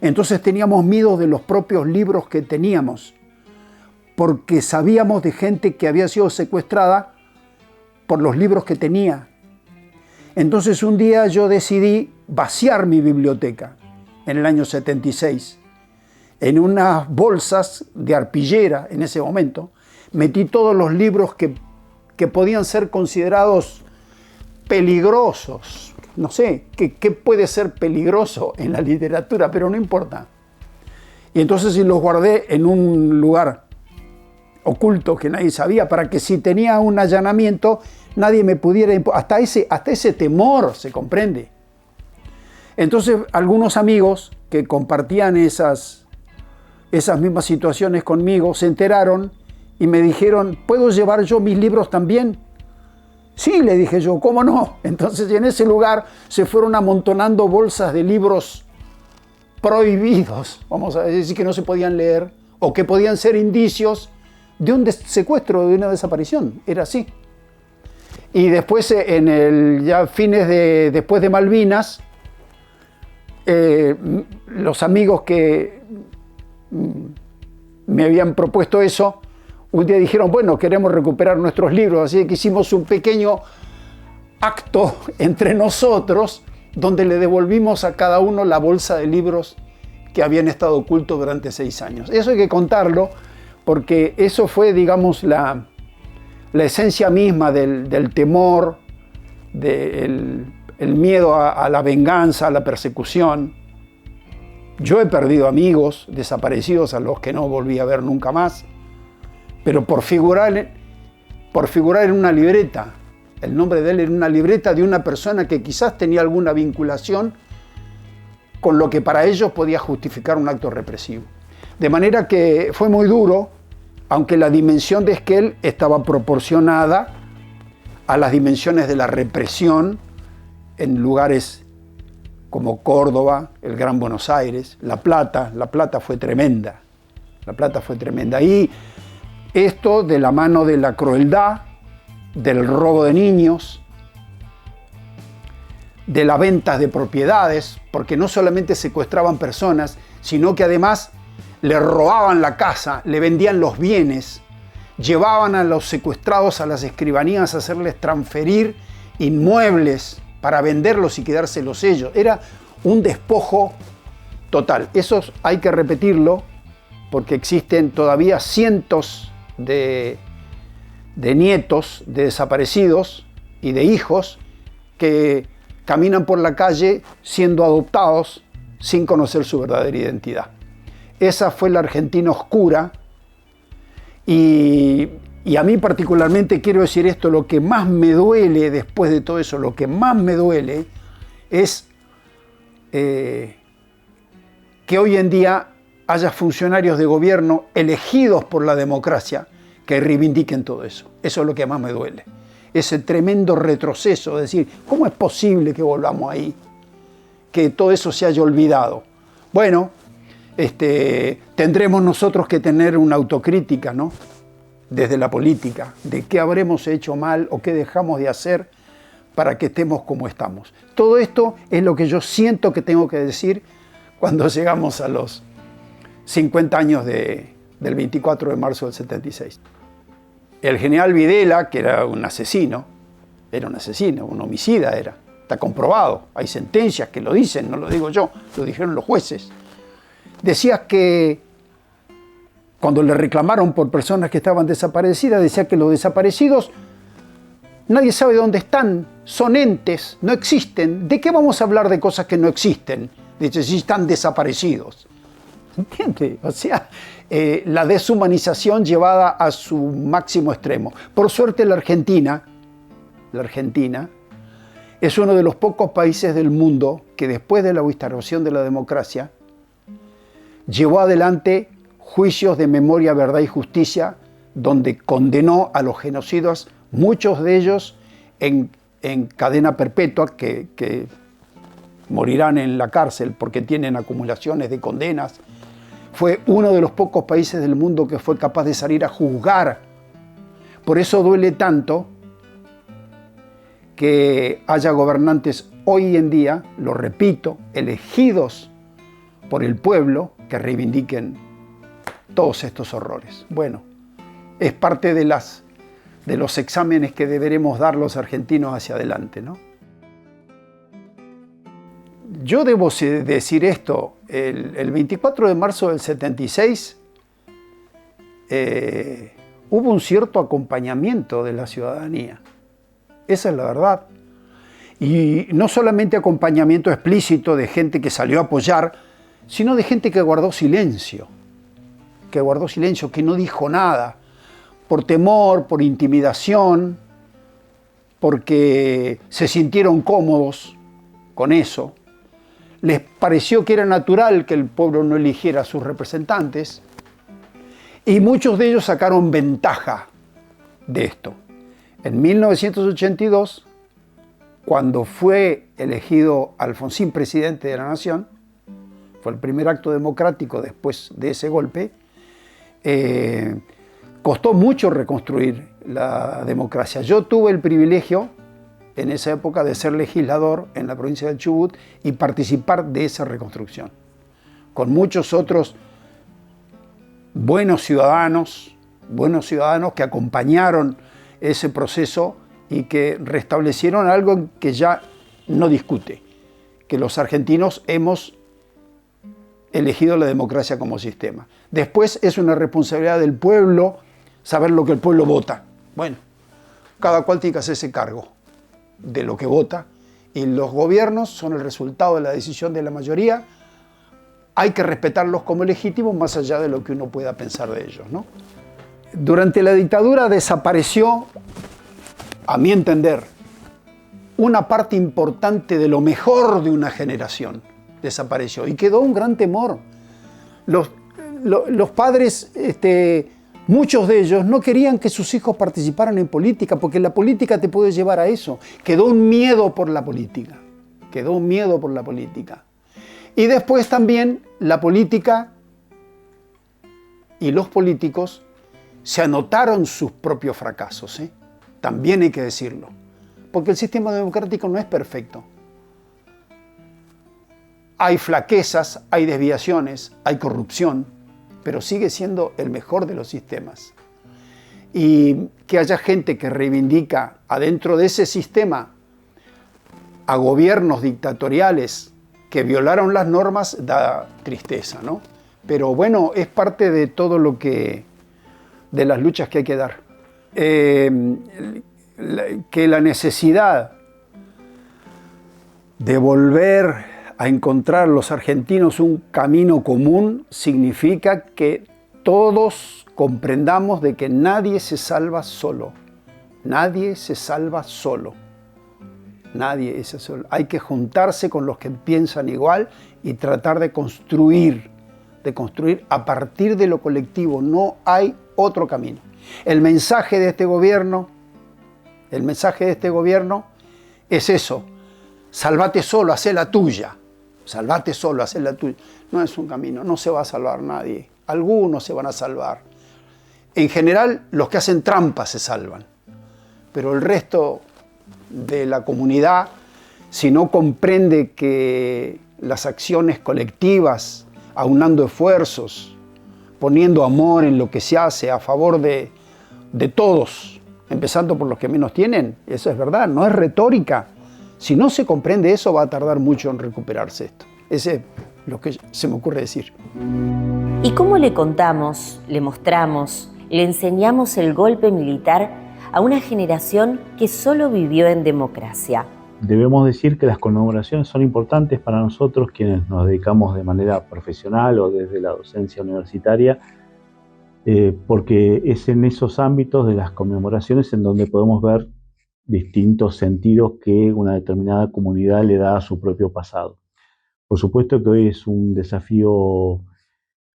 Entonces teníamos miedo de los propios libros que teníamos, porque sabíamos de gente que había sido secuestrada por los libros que tenía. Entonces un día yo decidí vaciar mi biblioteca en el año 76. En unas bolsas de arpillera en ese momento, metí todos los libros que podían ser considerados peligrosos. No sé, ¿qué puede ser peligroso en la literatura? Pero no importa. Y entonces los guardé en un lugar oculto que nadie sabía, para que si tenía un allanamiento, nadie me pudiera... Hasta ese temor, se comprende. Entonces, algunos amigos que compartían esas mismas situaciones conmigo se enteraron y me dijeron, ¿puedo llevar yo mis libros también? Sí, le dije yo, ¿cómo no? Entonces, en ese lugar se fueron amontonando bolsas de libros prohibidos, vamos a decir, que no se podían leer o que podían ser indicios de un secuestro, de una desaparición. Era así. Y después, después de Malvinas, los amigos que me habían propuesto eso, un día dijeron, bueno, queremos recuperar nuestros libros, así que hicimos un pequeño acto entre nosotros, donde le devolvimos a cada uno la bolsa de libros que habían estado ocultos durante 6 años. Eso hay que contarlo, porque eso fue, digamos, la esencia misma del temor, del miedo a la venganza, a la persecución. Yo he perdido amigos desaparecidos a los que no volví a ver nunca más, pero por figurar en una libreta, el nombre de él en una libreta de una persona que quizás tenía alguna vinculación con lo que para ellos podía justificar un acto represivo. De manera que fue muy duro, aunque la dimensión de Esquel estaba proporcionada a las dimensiones de la represión en lugares como Córdoba, el Gran Buenos Aires, La Plata fue tremenda. La Plata fue tremenda. Y esto de la mano de la crueldad, del robo de niños, de las ventas de propiedades, porque no solamente secuestraban personas, sino que además le robaban la casa, le vendían los bienes, llevaban a los secuestrados a las escribanías a hacerles transferir inmuebles para venderlos y quedárselos ellos. Era un despojo total. Eso hay que repetirlo, porque existen todavía cientos de nietos de desaparecidos y de hijos que caminan por la calle siendo adoptados sin conocer su verdadera identidad. Esa fue la Argentina oscura, y a mí particularmente quiero decir esto: lo que más me duele después de todo eso, lo que más me duele es que hoy en día haya funcionarios de gobierno elegidos por la democracia que reivindiquen todo eso. Eso es lo que más me duele. Ese tremendo retroceso, es decir, ¿cómo es posible que volvamos ahí? Que todo eso se haya olvidado. Bueno, tendremos nosotros que tener una autocrítica, ¿no? Desde la política, de qué habremos hecho mal o qué dejamos de hacer para que estemos como estamos. Todo esto es lo que yo siento que tengo que decir cuando llegamos a los 50 años del 24 de marzo del 76. El general Videla, que era un asesino, un homicida era, está comprobado, hay sentencias que lo dicen, no lo digo yo, lo dijeron los jueces. Decía que cuando le reclamaron por personas que estaban desaparecidas, decía que los desaparecidos nadie sabe dónde están, son entes, no existen. ¿De qué vamos a hablar de cosas que no existen? Dice, si están desaparecidos. ¿Entiende? O sea, la deshumanización llevada a su máximo extremo. Por suerte la Argentina es uno de los pocos países del mundo que después de la instauración de la democracia llevó adelante juicios de memoria, verdad y justicia, donde condenó a los genocidas, muchos de ellos en cadena perpetua, que morirán en la cárcel porque tienen acumulaciones de condenas. Fue uno de los pocos países del mundo que fue capaz de salir a juzgar. Por eso duele tanto que haya gobernantes hoy en día, lo repito, elegidos por el pueblo, que reivindiquen todos estos horrores. Bueno, es parte de los exámenes que deberemos dar los argentinos hacia adelante, ¿no? Yo debo decir esto, el 24 de marzo del 76 hubo un cierto acompañamiento de la ciudadanía. Esa es la verdad. Y no solamente acompañamiento explícito de gente que salió a apoyar, sino de gente que guardó silencio, que no dijo nada, por temor, por intimidación, porque se sintieron cómodos con eso. Les pareció que era natural que el pueblo no eligiera a sus representantes, y muchos de ellos sacaron ventaja de esto. En 1982, cuando fue elegido Alfonsín presidente de la Nación, fue el primer acto democrático después de ese golpe, costó mucho reconstruir la democracia. Yo tuve el privilegio en esa época de ser legislador en la provincia del Chubut y participar de esa reconstrucción, con muchos otros buenos ciudadanos que acompañaron ese proceso y que restablecieron algo que ya no discute, que los argentinos hemos elegido la democracia como sistema. Después es una responsabilidad del pueblo saber lo que el pueblo vota. Bueno, cada cual tiene que hacerse cargo de lo que vota, y los gobiernos son el resultado de la decisión de la mayoría. Hay que respetarlos como legítimos más allá de lo que uno pueda pensar de ellos, ¿no? Durante la dictadura desapareció, a mi entender, una parte importante de lo mejor de una generación. Desapareció y quedó un gran temor. Los padres, muchos de ellos no querían que sus hijos participaran en política, porque la política te puede llevar a eso. Quedó un miedo por la política. Y después también la política y los políticos se anotaron sus propios fracasos, ¿eh? También hay que decirlo, porque el sistema democrático no es perfecto. Hay flaquezas, hay desviaciones, hay corrupción, pero sigue siendo el mejor de los sistemas. Y que haya gente que reivindica adentro de ese sistema a gobiernos dictatoriales que violaron las normas da tristeza, ¿no? Pero bueno, es parte de todo lo que, de las luchas que hay que dar. Que la necesidad de volver a encontrar los argentinos un camino común significa que todos comprendamos de que nadie se salva solo. Nadie se salva solo. Nadie es solo. Hay que juntarse con los que piensan igual y tratar de construir a partir de lo colectivo. No hay otro camino. El mensaje de este gobierno es eso. Salvate solo, hacé la tuya. salvate solo, haz la tuya. No es un camino, no se va a salvar nadie. Algunos se van a salvar. En general, los que hacen trampas se salvan. Pero el resto de la comunidad, si no comprende que las acciones colectivas, aunando esfuerzos, poniendo amor en lo que se hace a favor de todos, empezando por los que menos tienen, eso es verdad, no es retórica. Si no se comprende eso, va a tardar mucho en recuperarse esto. Ese es lo que se me ocurre decir. ¿Y cómo le contamos, le mostramos, le enseñamos el golpe militar a una generación que solo vivió en democracia? Debemos decir que las conmemoraciones son importantes para nosotros quienes nos dedicamos de manera profesional o desde la docencia universitaria, porque es en esos ámbitos de las conmemoraciones en donde podemos ver distintos sentidos que una determinada comunidad le da a su propio pasado. Por supuesto que hoy es un desafío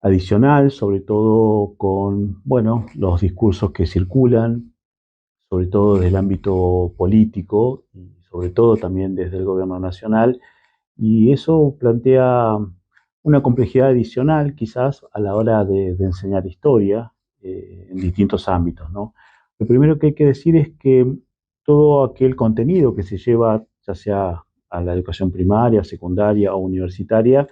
adicional, sobre todo con, los discursos que circulan, sobre todo desde el ámbito político y sobre todo también desde el gobierno nacional, y eso plantea una complejidad adicional quizás a la hora de enseñar historia en distintos ámbitos, ¿no? Lo primero que hay que decir es que todo aquel contenido que se lleva, ya sea a la educación primaria, secundaria o universitaria,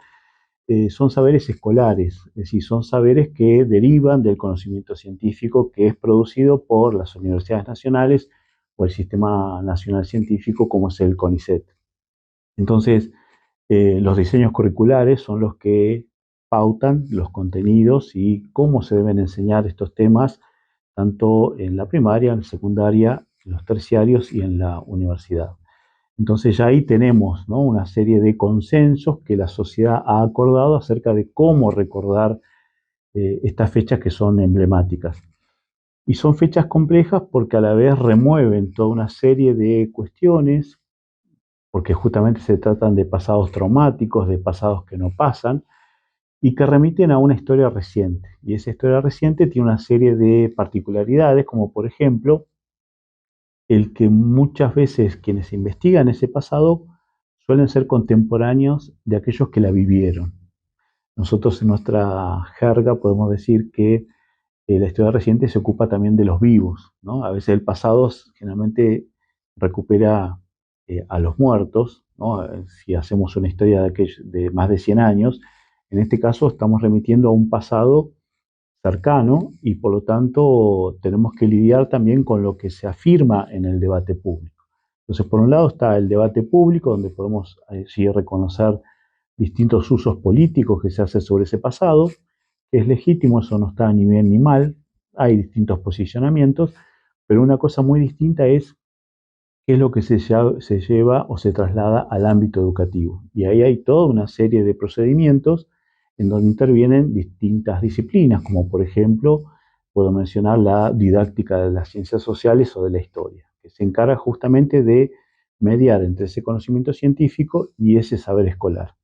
son saberes escolares, es decir, son saberes que derivan del conocimiento científico que es producido por las universidades nacionales o el Sistema Nacional Científico, como es el CONICET. Entonces, los diseños curriculares son los que pautan los contenidos y cómo se deben enseñar estos temas, tanto en la primaria, en la secundaria, en los terciarios y en la universidad. Entonces ya ahí tenemos, ¿no?, una serie de consensos que la sociedad ha acordado acerca de cómo recordar estas fechas que son emblemáticas. Y son fechas complejas porque a la vez remueven toda una serie de cuestiones, porque justamente se tratan de pasados traumáticos, de pasados que no pasan, y que remiten a una historia reciente. Y esa historia reciente tiene una serie de particularidades, como por ejemplo, el que muchas veces quienes investigan ese pasado suelen ser contemporáneos de aquellos que la vivieron. Nosotros en nuestra jerga podemos decir que la historia reciente se ocupa también de los vivos, ¿no? A veces el pasado generalmente recupera a los muertos, ¿no? Si hacemos una historia de más de 100 años, en este caso estamos remitiendo a un pasado cercano y por lo tanto tenemos que lidiar también con lo que se afirma en el debate público. Entonces, por un lado está el debate público, donde podemos sí reconocer distintos usos políticos que se hacen sobre ese pasado, que es legítimo, eso no está ni bien ni mal, hay distintos posicionamientos, pero una cosa muy distinta es qué es lo que se lleva o se traslada al ámbito educativo. Y ahí hay toda una serie de procedimientos en donde intervienen distintas disciplinas, como por ejemplo, puedo mencionar la didáctica de las ciencias sociales o de la historia, que se encarga justamente de mediar entre ese conocimiento científico y ese saber escolar.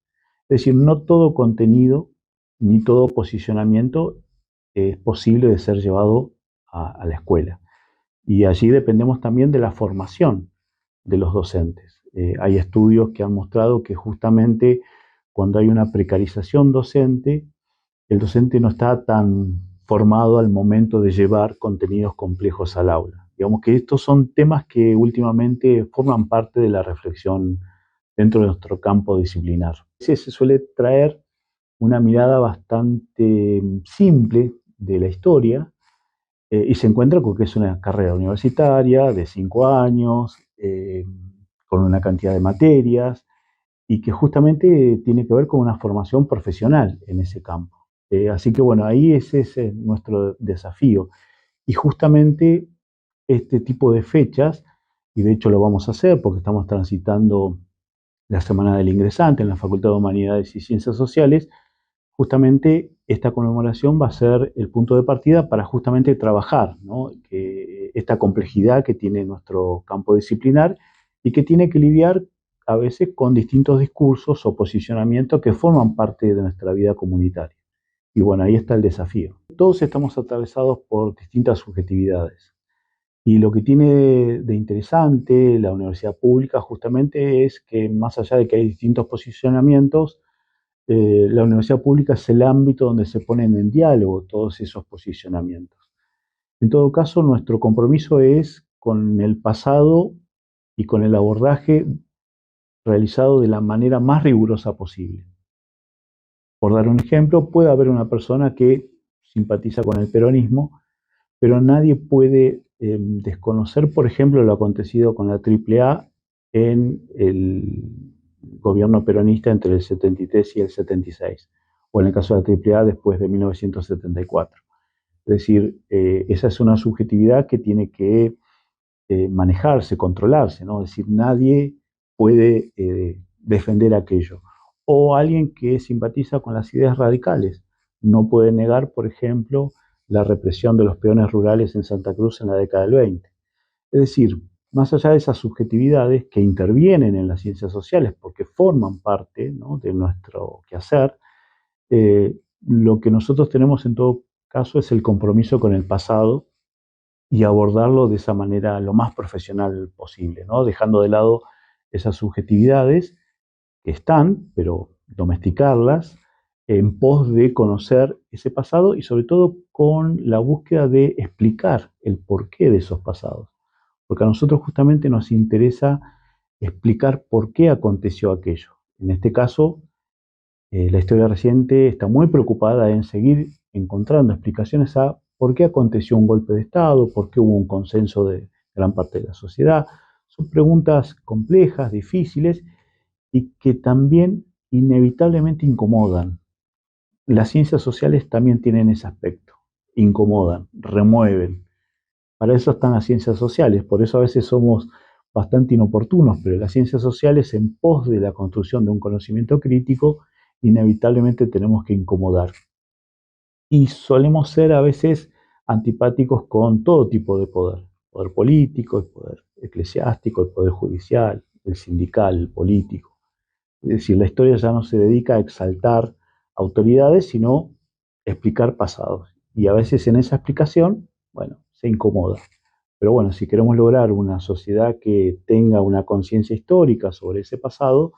Es decir, no todo contenido ni todo posicionamiento es posible de ser llevado a la escuela. Y allí dependemos también de la formación de los docentes. Hay estudios que han mostrado que justamente cuando hay una precarización docente, el docente no está tan formado al momento de llevar contenidos complejos al aula. Digamos que estos son temas que últimamente forman parte de la reflexión dentro de nuestro campo disciplinar. Se suele traer una mirada bastante simple de la historia y se encuentra con que es una carrera universitaria de 5 años, con una cantidad de materias, y que justamente tiene que ver con una formación profesional en ese campo. Así que bueno, ahí ese es nuestro desafío. Y justamente este tipo de fechas, y de hecho lo vamos a hacer porque estamos transitando la Semana del Ingresante en la Facultad de Humanidades y Ciencias Sociales, justamente esta conmemoración va a ser el punto de partida para justamente trabajar, ¿no?, que esta complejidad que tiene nuestro campo disciplinar y que tiene que lidiar a veces con distintos discursos o posicionamientos que forman parte de nuestra vida comunitaria. Y bueno, ahí está el desafío. Todos estamos atravesados por distintas subjetividades. Y lo que tiene de interesante la universidad pública justamente es que más allá de que hay distintos posicionamientos, la universidad pública es el ámbito donde se ponen en diálogo todos esos posicionamientos. En todo caso, nuestro compromiso es con el pasado y con el abordaje realizado de la manera más rigurosa posible. Por dar un ejemplo, puede haber una persona que simpatiza con el peronismo, pero nadie puede desconocer, por ejemplo, lo acontecido con la AAA en el gobierno peronista entre el 73 y el 76, o en el caso de la AAA después de 1974. Es decir, esa es una subjetividad que tiene que manejarse, controlarse, ¿no? Es decir, nadie puede defender aquello. O alguien que simpatiza con las ideas radicales no puede negar, por ejemplo, la represión de los peones rurales en Santa Cruz en la década del 20. Es decir, más allá de esas subjetividades que intervienen en las ciencias sociales porque forman parte, ¿no?, de nuestro quehacer, lo que nosotros tenemos en todo caso es el compromiso con el pasado y abordarlo de esa manera lo más profesional posible, ¿no?, dejando de lado esas subjetividades que están, pero domesticarlas en pos de conocer ese pasado y sobre todo con la búsqueda de explicar el porqué de esos pasados. Porque a nosotros justamente nos interesa explicar por qué aconteció aquello. En este caso, la historia reciente está muy preocupada en seguir encontrando explicaciones a por qué aconteció un golpe de Estado, por qué hubo un consenso de gran parte de la sociedad. Son preguntas complejas, difíciles y que también inevitablemente incomodan. Las ciencias sociales también tienen ese aspecto, incomodan, remueven. Para eso están las ciencias sociales, por eso a veces somos bastante inoportunos, pero las ciencias sociales en pos de la construcción de un conocimiento crítico, inevitablemente tenemos que incomodar. Y solemos ser a veces antipáticos con todo tipo de poder, poder político, el poder eclesiástico, el poder judicial, el sindical, el político. Es decir, la historia ya no se dedica a exaltar autoridades, sino a explicar pasados. Y a veces en esa explicación, bueno, se incomoda. Pero bueno, si queremos lograr una sociedad que tenga una conciencia histórica sobre ese pasado,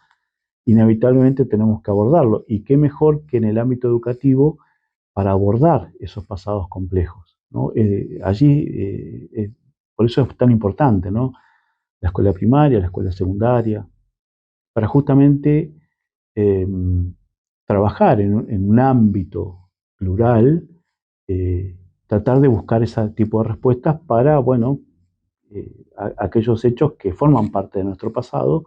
inevitablemente tenemos que abordarlo. Y qué mejor que en el ámbito educativo para abordar esos pasados complejos, ¿no? Por eso es tan importante, ¿no?, la escuela primaria, la escuela secundaria, para justamente eh, trabajar en un ámbito plural, tratar de buscar ese tipo de respuestas para, bueno, aquellos hechos que forman parte de nuestro pasado,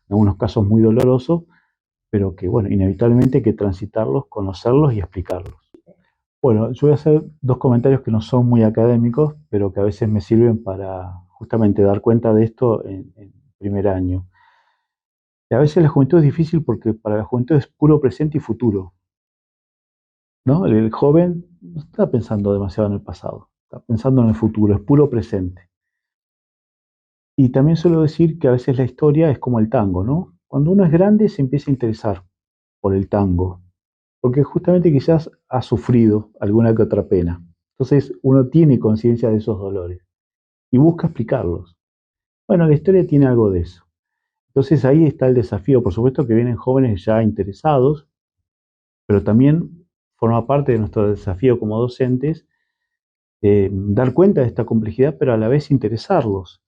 en algunos casos muy dolorosos, pero que, bueno, inevitablemente hay que transitarlos, conocerlos y explicarlos. Bueno, yo voy a hacer dos comentarios que no son muy académicos, pero que a veces me sirven para justamente dar cuenta de esto en primer año. Y a veces la juventud es difícil porque para la juventud es puro presente y futuro, ¿no? El joven no está pensando demasiado en el pasado, está pensando en el futuro, es puro presente. Y también suelo decir que a veces la historia es como el tango, ¿no? Cuando uno es grande se empieza a interesar por el tango, porque justamente quizás ha sufrido alguna que otra pena. Entonces uno tiene conciencia de esos dolores y busca explicarlos. Bueno, la historia tiene algo de eso. Entonces ahí está el desafío. Por supuesto que vienen jóvenes ya interesados, pero también forma parte de nuestro desafío como docentes dar cuenta de esta complejidad, pero a la vez interesarlos.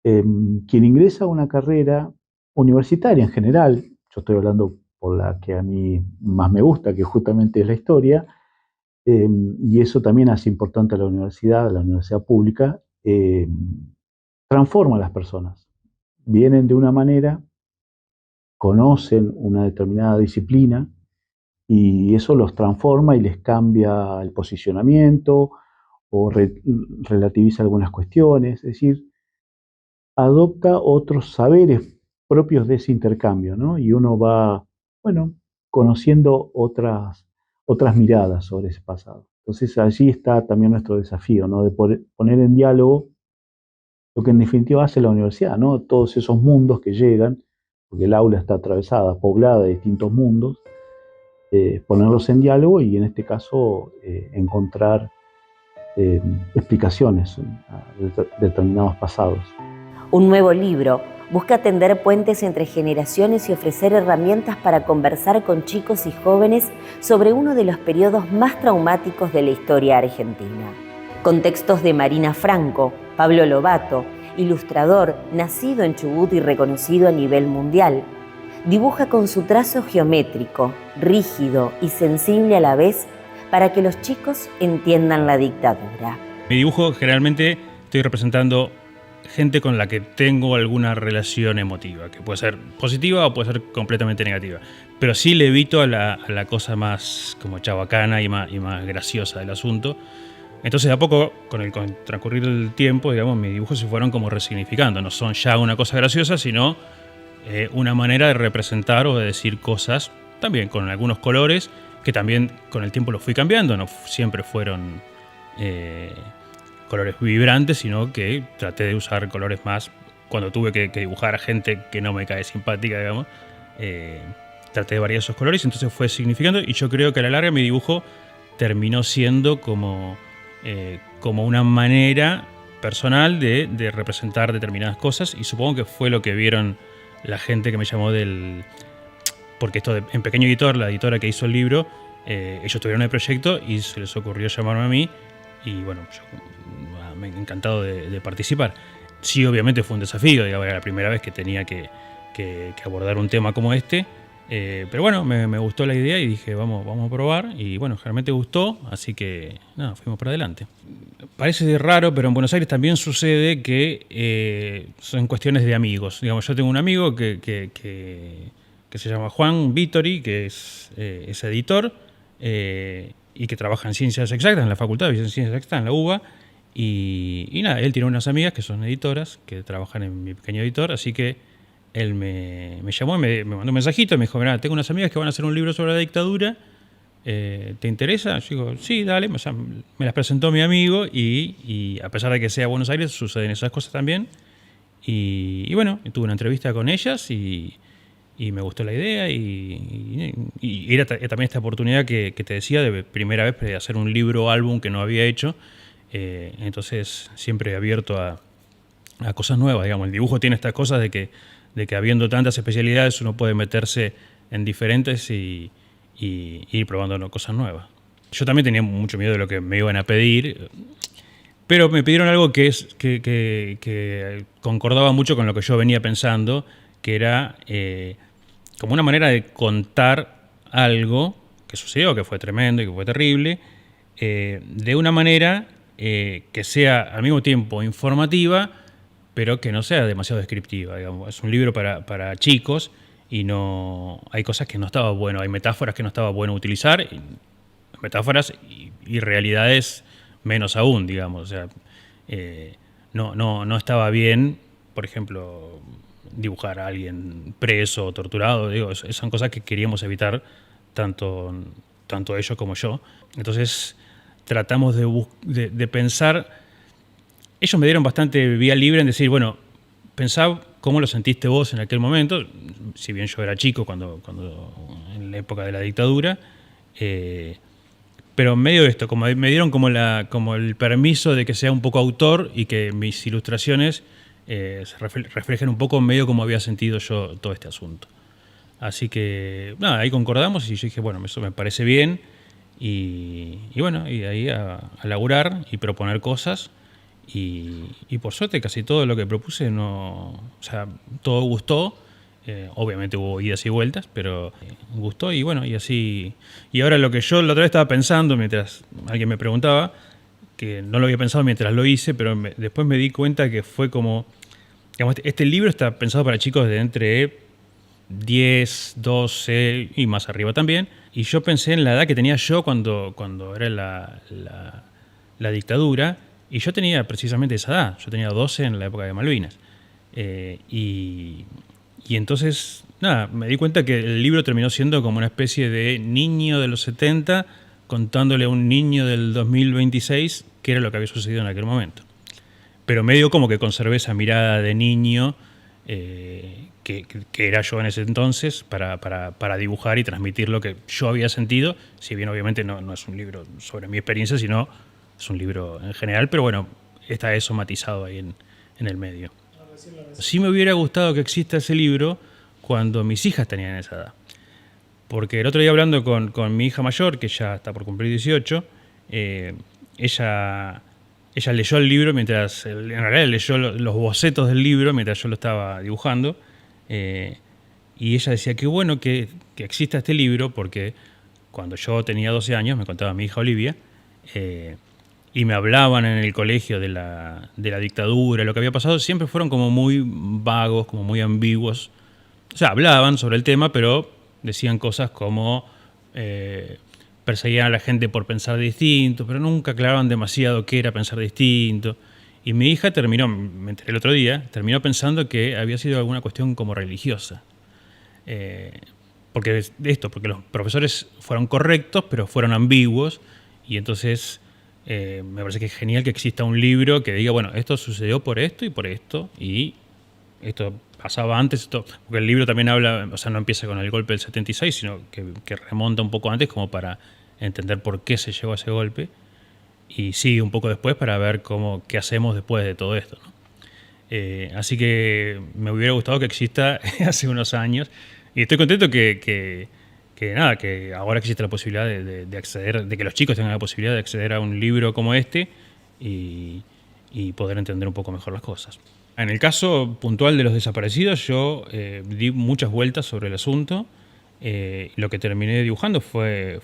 Quien ingresa a una carrera universitaria en general, yo estoy hablando por la que a mí más me gusta, que justamente es la historia, y eso también hace importante a la universidad pública, transforma a las personas. Vienen de una manera, conocen una determinada disciplina y eso los transforma y les cambia el posicionamiento o relativiza algunas cuestiones, es decir, adopta otros saberes propios de ese intercambio, ¿no? Y uno va, bueno, conociendo otras miradas sobre ese pasado. Entonces allí está también nuestro desafío, ¿no?, de poner en diálogo lo que en definitiva hace la universidad, ¿no? Todos esos mundos que llegan, porque el aula está atravesada, poblada de distintos mundos, ponerlos en diálogo y en este caso encontrar explicaciones a determinados pasados. Un nuevo libro, Busca tender puentes entre generaciones y ofrecer herramientas para conversar con chicos y jóvenes sobre uno de los periodos más traumáticos de la historia argentina. Con textos de Marina Franco, Pablo Lobato, ilustrador nacido en Chubut y reconocido a nivel mundial, dibuja con su trazo geométrico, rígido y sensible a la vez para que los chicos entiendan la dictadura. Mi dibujo generalmente estoy representando gente con la que tengo alguna relación emotiva, que puede ser positiva o puede ser completamente negativa. Pero sí le evito a la cosa más como chabacana y más graciosa del asunto. Entonces, de a poco, con el transcurrir del tiempo, digamos, mis dibujos se fueron como resignificando. No son ya una cosa graciosa, sino una manera de representar o de decir cosas, también con algunos colores, que también con el tiempo los fui cambiando. No siempre fueron colores vibrantes, sino que traté de usar colores más cuando tuve que dibujar a gente que no me cae simpática, digamos. Traté de variar esos colores, entonces fue significando, y yo creo que a la larga mi dibujo terminó siendo como una manera personal de representar determinadas cosas, y supongo que fue lo que vieron la gente que me llamó porque esto en Pequeño Editor, la editora que hizo el libro, ellos tuvieron el proyecto y se les ocurrió llamarme a mí, y bueno, yo me he encantado de participar. Sí, obviamente fue un desafío, digamos, era la primera vez que tenía que abordar un tema como este, pero bueno, me gustó la idea y dije, vamos a probar, y bueno, realmente gustó, así que nada, fuimos para adelante. Parece raro, pero en Buenos Aires también sucede que son cuestiones de amigos. Digamos, yo tengo un amigo que se llama Juan Vittori, que es editor y que trabaja en Ciencias Exactas, en la Facultad de Ciencias Exactas, en la UBA, y nada, él tiene unas amigas que son editoras, que trabajan en Mi Pequeño Editor, así que él me llamó, me mandó un mensajito, me dijo, mirá, tengo unas amigas que van a hacer un libro sobre la dictadura, ¿te interesa? Yo digo, sí, dale. O sea, me las presentó mi amigo y a pesar de que sea Buenos Aires, suceden esas cosas también. Y bueno, tuve una entrevista con ellas y me gustó la idea y era también esta oportunidad que te decía de primera vez de hacer un libro álbum que no había hecho. Entonces siempre abierto a cosas nuevas, digamos. El dibujo tiene estas cosas de que habiendo tantas especialidades uno puede meterse en diferentes y ir probando cosas nuevas. Yo también tenía mucho miedo de lo que me iban a pedir, pero me pidieron algo que concordaba mucho con lo que yo venía pensando, que era como una manera de contar algo que sucedió, que fue tremendo y que fue terrible, de una manera que sea al mismo tiempo informativa, pero que no sea demasiado descriptiva, digamos. Es un libro para chicos y no hay cosas que no estaba bueno, hay metáforas que no estaba bueno utilizar, metáforas y realidades menos aún, digamos. O sea, no estaba bien, por ejemplo, dibujar a alguien preso o torturado, digo, son cosas que queríamos evitar tanto ellos como yo. Entonces tratamos de pensar. Ellos me dieron bastante vía libre en decir, bueno, pensá cómo lo sentiste vos en aquel momento, si bien yo era chico cuando en la época de la dictadura, pero en medio de esto, como me dieron como el permiso de que sea un poco autor y que mis ilustraciones se reflejen un poco en medio como había sentido yo todo este asunto. Así que nada, ahí concordamos y yo dije, bueno, eso me parece bien, y bueno, y ahí a laburar y proponer cosas. Y por suerte casi todo lo que propuse todo gustó. Obviamente hubo idas y vueltas, pero gustó, y bueno, y así. Y ahora lo que yo la otra vez estaba pensando mientras alguien me preguntaba, que no lo había pensado mientras lo hice, pero después me di cuenta que fue como, digamos, este libro está pensado para chicos de entre 10, 12 y más arriba también. Y yo pensé en la edad que tenía yo cuando era la dictadura. Y yo tenía precisamente esa edad, yo tenía 12 en la época de Malvinas. Y entonces, nada, me di cuenta que el libro terminó siendo como una especie de niño de los 70 contándole a un niño del 2026 qué era lo que había sucedido en aquel momento. Pero medio como que conservé esa mirada de niño que era yo en ese entonces para dibujar y transmitir lo que yo había sentido, si bien obviamente no es un libro sobre mi experiencia, sino es un libro en general, pero bueno, está eso matizado ahí en el medio. Sí me hubiera gustado que exista ese libro cuando mis hijas tenían esa edad. Porque el otro día hablando con mi hija mayor, que ya está por cumplir 18, ella leyó el libro mientras, en realidad leyó los bocetos del libro mientras yo lo estaba dibujando, y ella decía, qué bueno que exista este libro, porque cuando yo tenía 12 años, me contaba mi hija Olivia, y me hablaban en el colegio de la dictadura, lo que había pasado, siempre fueron como muy vagos, como muy ambiguos. O sea, hablaban sobre el tema, pero decían cosas como perseguían a la gente por pensar distinto, pero nunca aclaraban demasiado qué era pensar distinto. Y mi hija terminó, me enteré el otro día, terminó pensando que había sido alguna cuestión como religiosa. Porque los profesores fueron correctos, pero fueron ambiguos, y entonces me parece que es genial que exista un libro que diga, bueno, esto sucedió por esto, y esto pasaba antes, porque el libro también habla, o sea, no empieza con el golpe del 76, sino que remonta un poco antes como para entender por qué se llegó a ese golpe, y sigue un poco después para ver qué hacemos después de todo esto, ¿no? Así que me hubiera gustado que exista hace unos años, y estoy contento que ahora existe la posibilidad de acceder, de que los chicos tengan la posibilidad de acceder a un libro como este y poder entender un poco mejor las cosas. En el caso puntual de los desaparecidos, yo di muchas vueltas sobre el asunto. Lo que terminé dibujando fue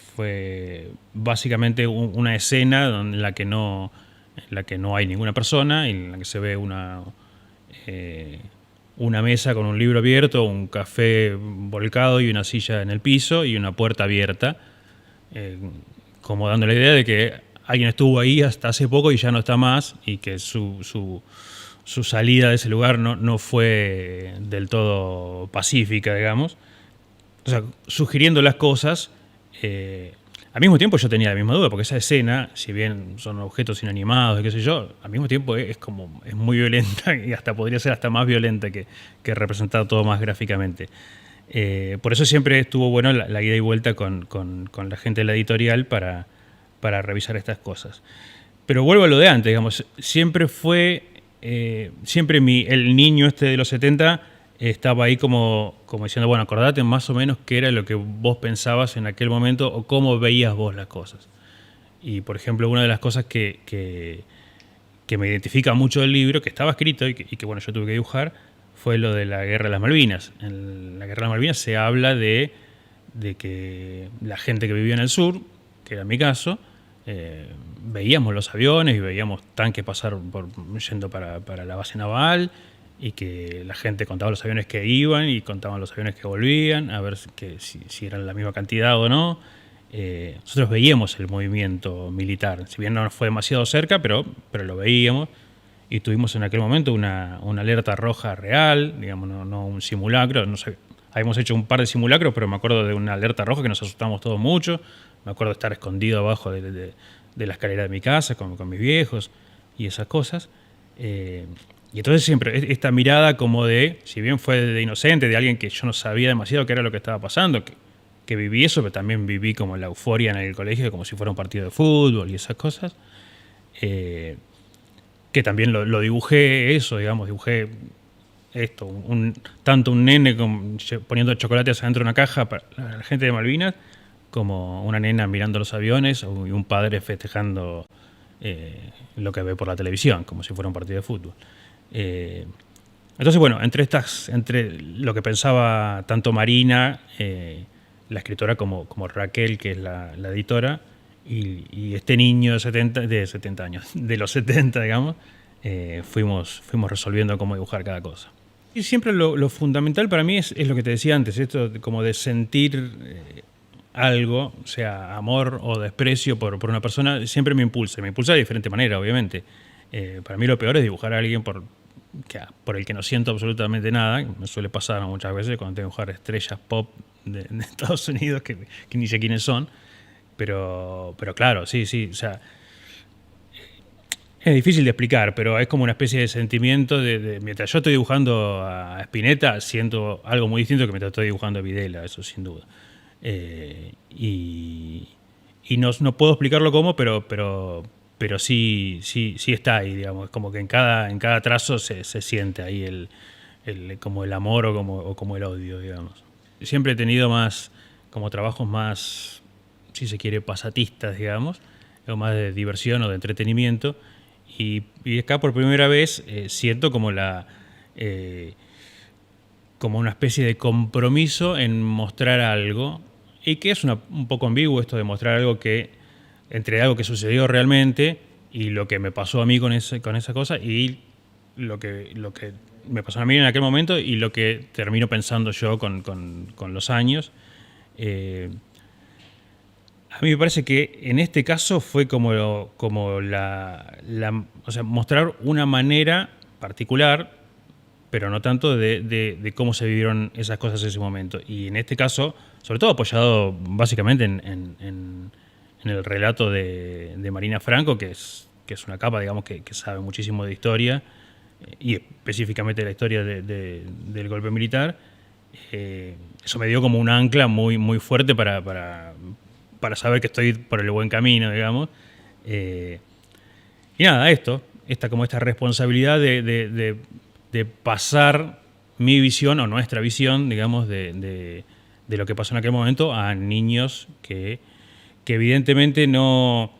básicamente una escena en la que no hay ninguna persona, en la que se ve una mesa con un libro abierto, un café volcado y una silla en el piso y una puerta abierta, como dando la idea de que alguien estuvo ahí hasta hace poco y ya no está más, y que su salida de ese lugar no fue del todo pacífica, digamos. O sea, sugiriendo las cosas. Al mismo tiempo yo tenía la misma duda, porque esa escena, si bien son objetos inanimados, qué sé yo, al mismo tiempo es muy violenta, y hasta podría ser hasta más violenta que representar todo más gráficamente. Por eso siempre estuvo bueno la ida y vuelta con la gente de la editorial para revisar estas cosas. Pero vuelvo a lo de antes, digamos, siempre el niño este de los 70 estaba ahí como diciendo, bueno, acordate más o menos qué era lo que vos pensabas en aquel momento o cómo veías vos las cosas. Y, por ejemplo, una de las cosas que me identifica mucho del libro, que estaba escrito y que bueno, yo tuve que dibujar, fue lo de la Guerra de las Malvinas. En la Guerra de las Malvinas se habla de que la gente que vivía en el sur, que era mi caso, veíamos los aviones y veíamos tanques pasar yendo para la base naval, y que la gente contaba los aviones que iban y contaban los aviones que volvían, a ver si eran la misma cantidad o no. Nosotros veíamos el movimiento militar, si bien no fue demasiado cerca, pero lo veíamos, y tuvimos en aquel momento una alerta roja real, digamos, no un simulacro. No sé, habíamos hecho un par de simulacros, pero me acuerdo de una alerta roja que nos asustamos todos mucho. Me acuerdo de estar escondido abajo de la escalera de mi casa con mis viejos y esas cosas. Y entonces siempre esta mirada como de, si bien fue de inocente, de alguien que yo no sabía demasiado qué era lo que estaba pasando, que viví eso, pero también viví como la euforia en el colegio, como si fuera un partido de fútbol y esas cosas, que también lo dibujé eso, digamos, dibujé esto, tanto un nene poniendo chocolates adentro de una caja para la gente de Malvinas, como una nena mirando los aviones, y un padre festejando lo que ve por la televisión, como si fuera un partido de fútbol. Entonces, bueno, entre lo que pensaba tanto Marina, la escritora, como Raquel, que es la editora, y este niño de 70 años, de los 70, digamos, fuimos resolviendo cómo dibujar cada cosa. Y siempre lo fundamental para mí es lo que te decía antes, esto como de sentir algo, sea amor o desprecio por una persona, siempre me impulsa de diferente manera, obviamente. Para mí lo peor es dibujar a alguien por el que no siento absolutamente nada. Me suele pasar muchas veces cuando tengo que dibujar estrellas pop de Estados Unidos que ni sé quiénes son. Pero claro, sí, o sea, es difícil de explicar, pero es como una especie de sentimiento de mientras yo estoy dibujando a Spinetta, siento algo muy distinto que mientras estoy dibujando a Videla, eso sin duda. Y no puedo explicarlo cómo, pero pero sí está ahí, digamos. Es como que en cada trazo se siente ahí como el amor o como el odio, digamos. Siempre he tenido más, como trabajos más, si se quiere, pasatistas, digamos, o más de diversión o de entretenimiento. Y acá por primera vez siento como como una especie de compromiso en mostrar algo, y que es un poco ambiguo esto de mostrar algo entre algo que sucedió realmente y lo que me pasó a mí con esa cosa, y lo que me pasó a mí en aquel momento y lo que termino pensando yo con los años. A mí me parece que en este caso fue o sea, mostrar una manera particular, pero no tanto de cómo se vivieron esas cosas en ese momento. Y en este caso, sobre todo apoyado básicamente en el relato de Marina Franco, que es una capa, digamos, que sabe muchísimo de historia, y específicamente de la historia del golpe militar. Eso me dio como un ancla muy, muy fuerte para saber que estoy por el buen camino, digamos. Y nada, esta responsabilidad de pasar mi visión o nuestra visión, digamos, de lo que pasó en aquel momento a niños que evidentemente no...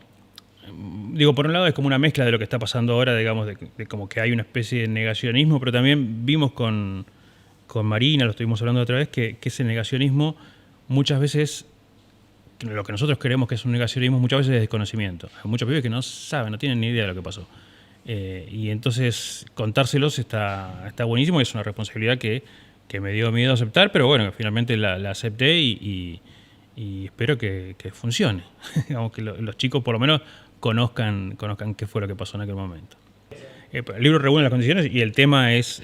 Digo, por un lado es como una mezcla de lo que está pasando ahora, digamos, de como que hay una especie de negacionismo, pero también vimos con Marina, lo estuvimos hablando otra vez, que ese negacionismo muchas veces, lo que nosotros creemos que es un negacionismo, muchas veces es desconocimiento. Hay muchos pibes que no saben, no tienen ni idea de lo que pasó. Y entonces contárselos está buenísimo, y es una responsabilidad que me dio miedo aceptar, pero bueno, finalmente la acepté y espero que funcione. Digamos que los chicos por lo menos conozcan qué fue lo que pasó en aquel momento. El libro reúne las condiciones y el tema es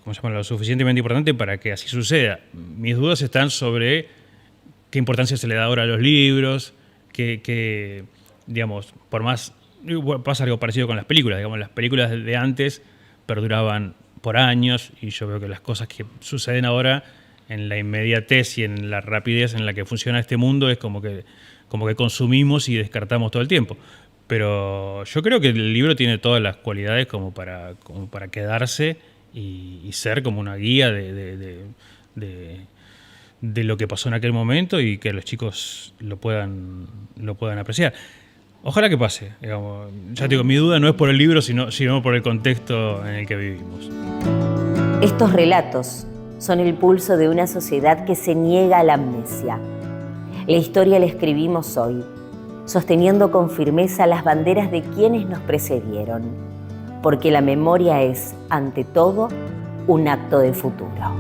¿cómo se llama?, lo suficientemente importante para que así suceda. Mis dudas están sobre qué importancia se le da ahora a los libros, que digamos, por más... Pasa algo parecido con las películas. Digamos, las películas de antes perduraban por años, y yo veo que las cosas que suceden ahora en la inmediatez y en la rapidez en la que funciona este mundo es como que consumimos y descartamos todo el tiempo. Pero yo creo que el libro tiene todas las cualidades como para quedarse y ser como una guía de lo que pasó en aquel momento, y que los chicos lo puedan apreciar. Ojalá que pase, digamos. Ya te digo, mi duda no es por el libro, sino por el contexto en el que vivimos. Estos relatos son el pulso de una sociedad que se niega a la amnesia. La historia la escribimos hoy, sosteniendo con firmeza las banderas de quienes nos precedieron, porque la memoria es, ante todo, un acto de futuro.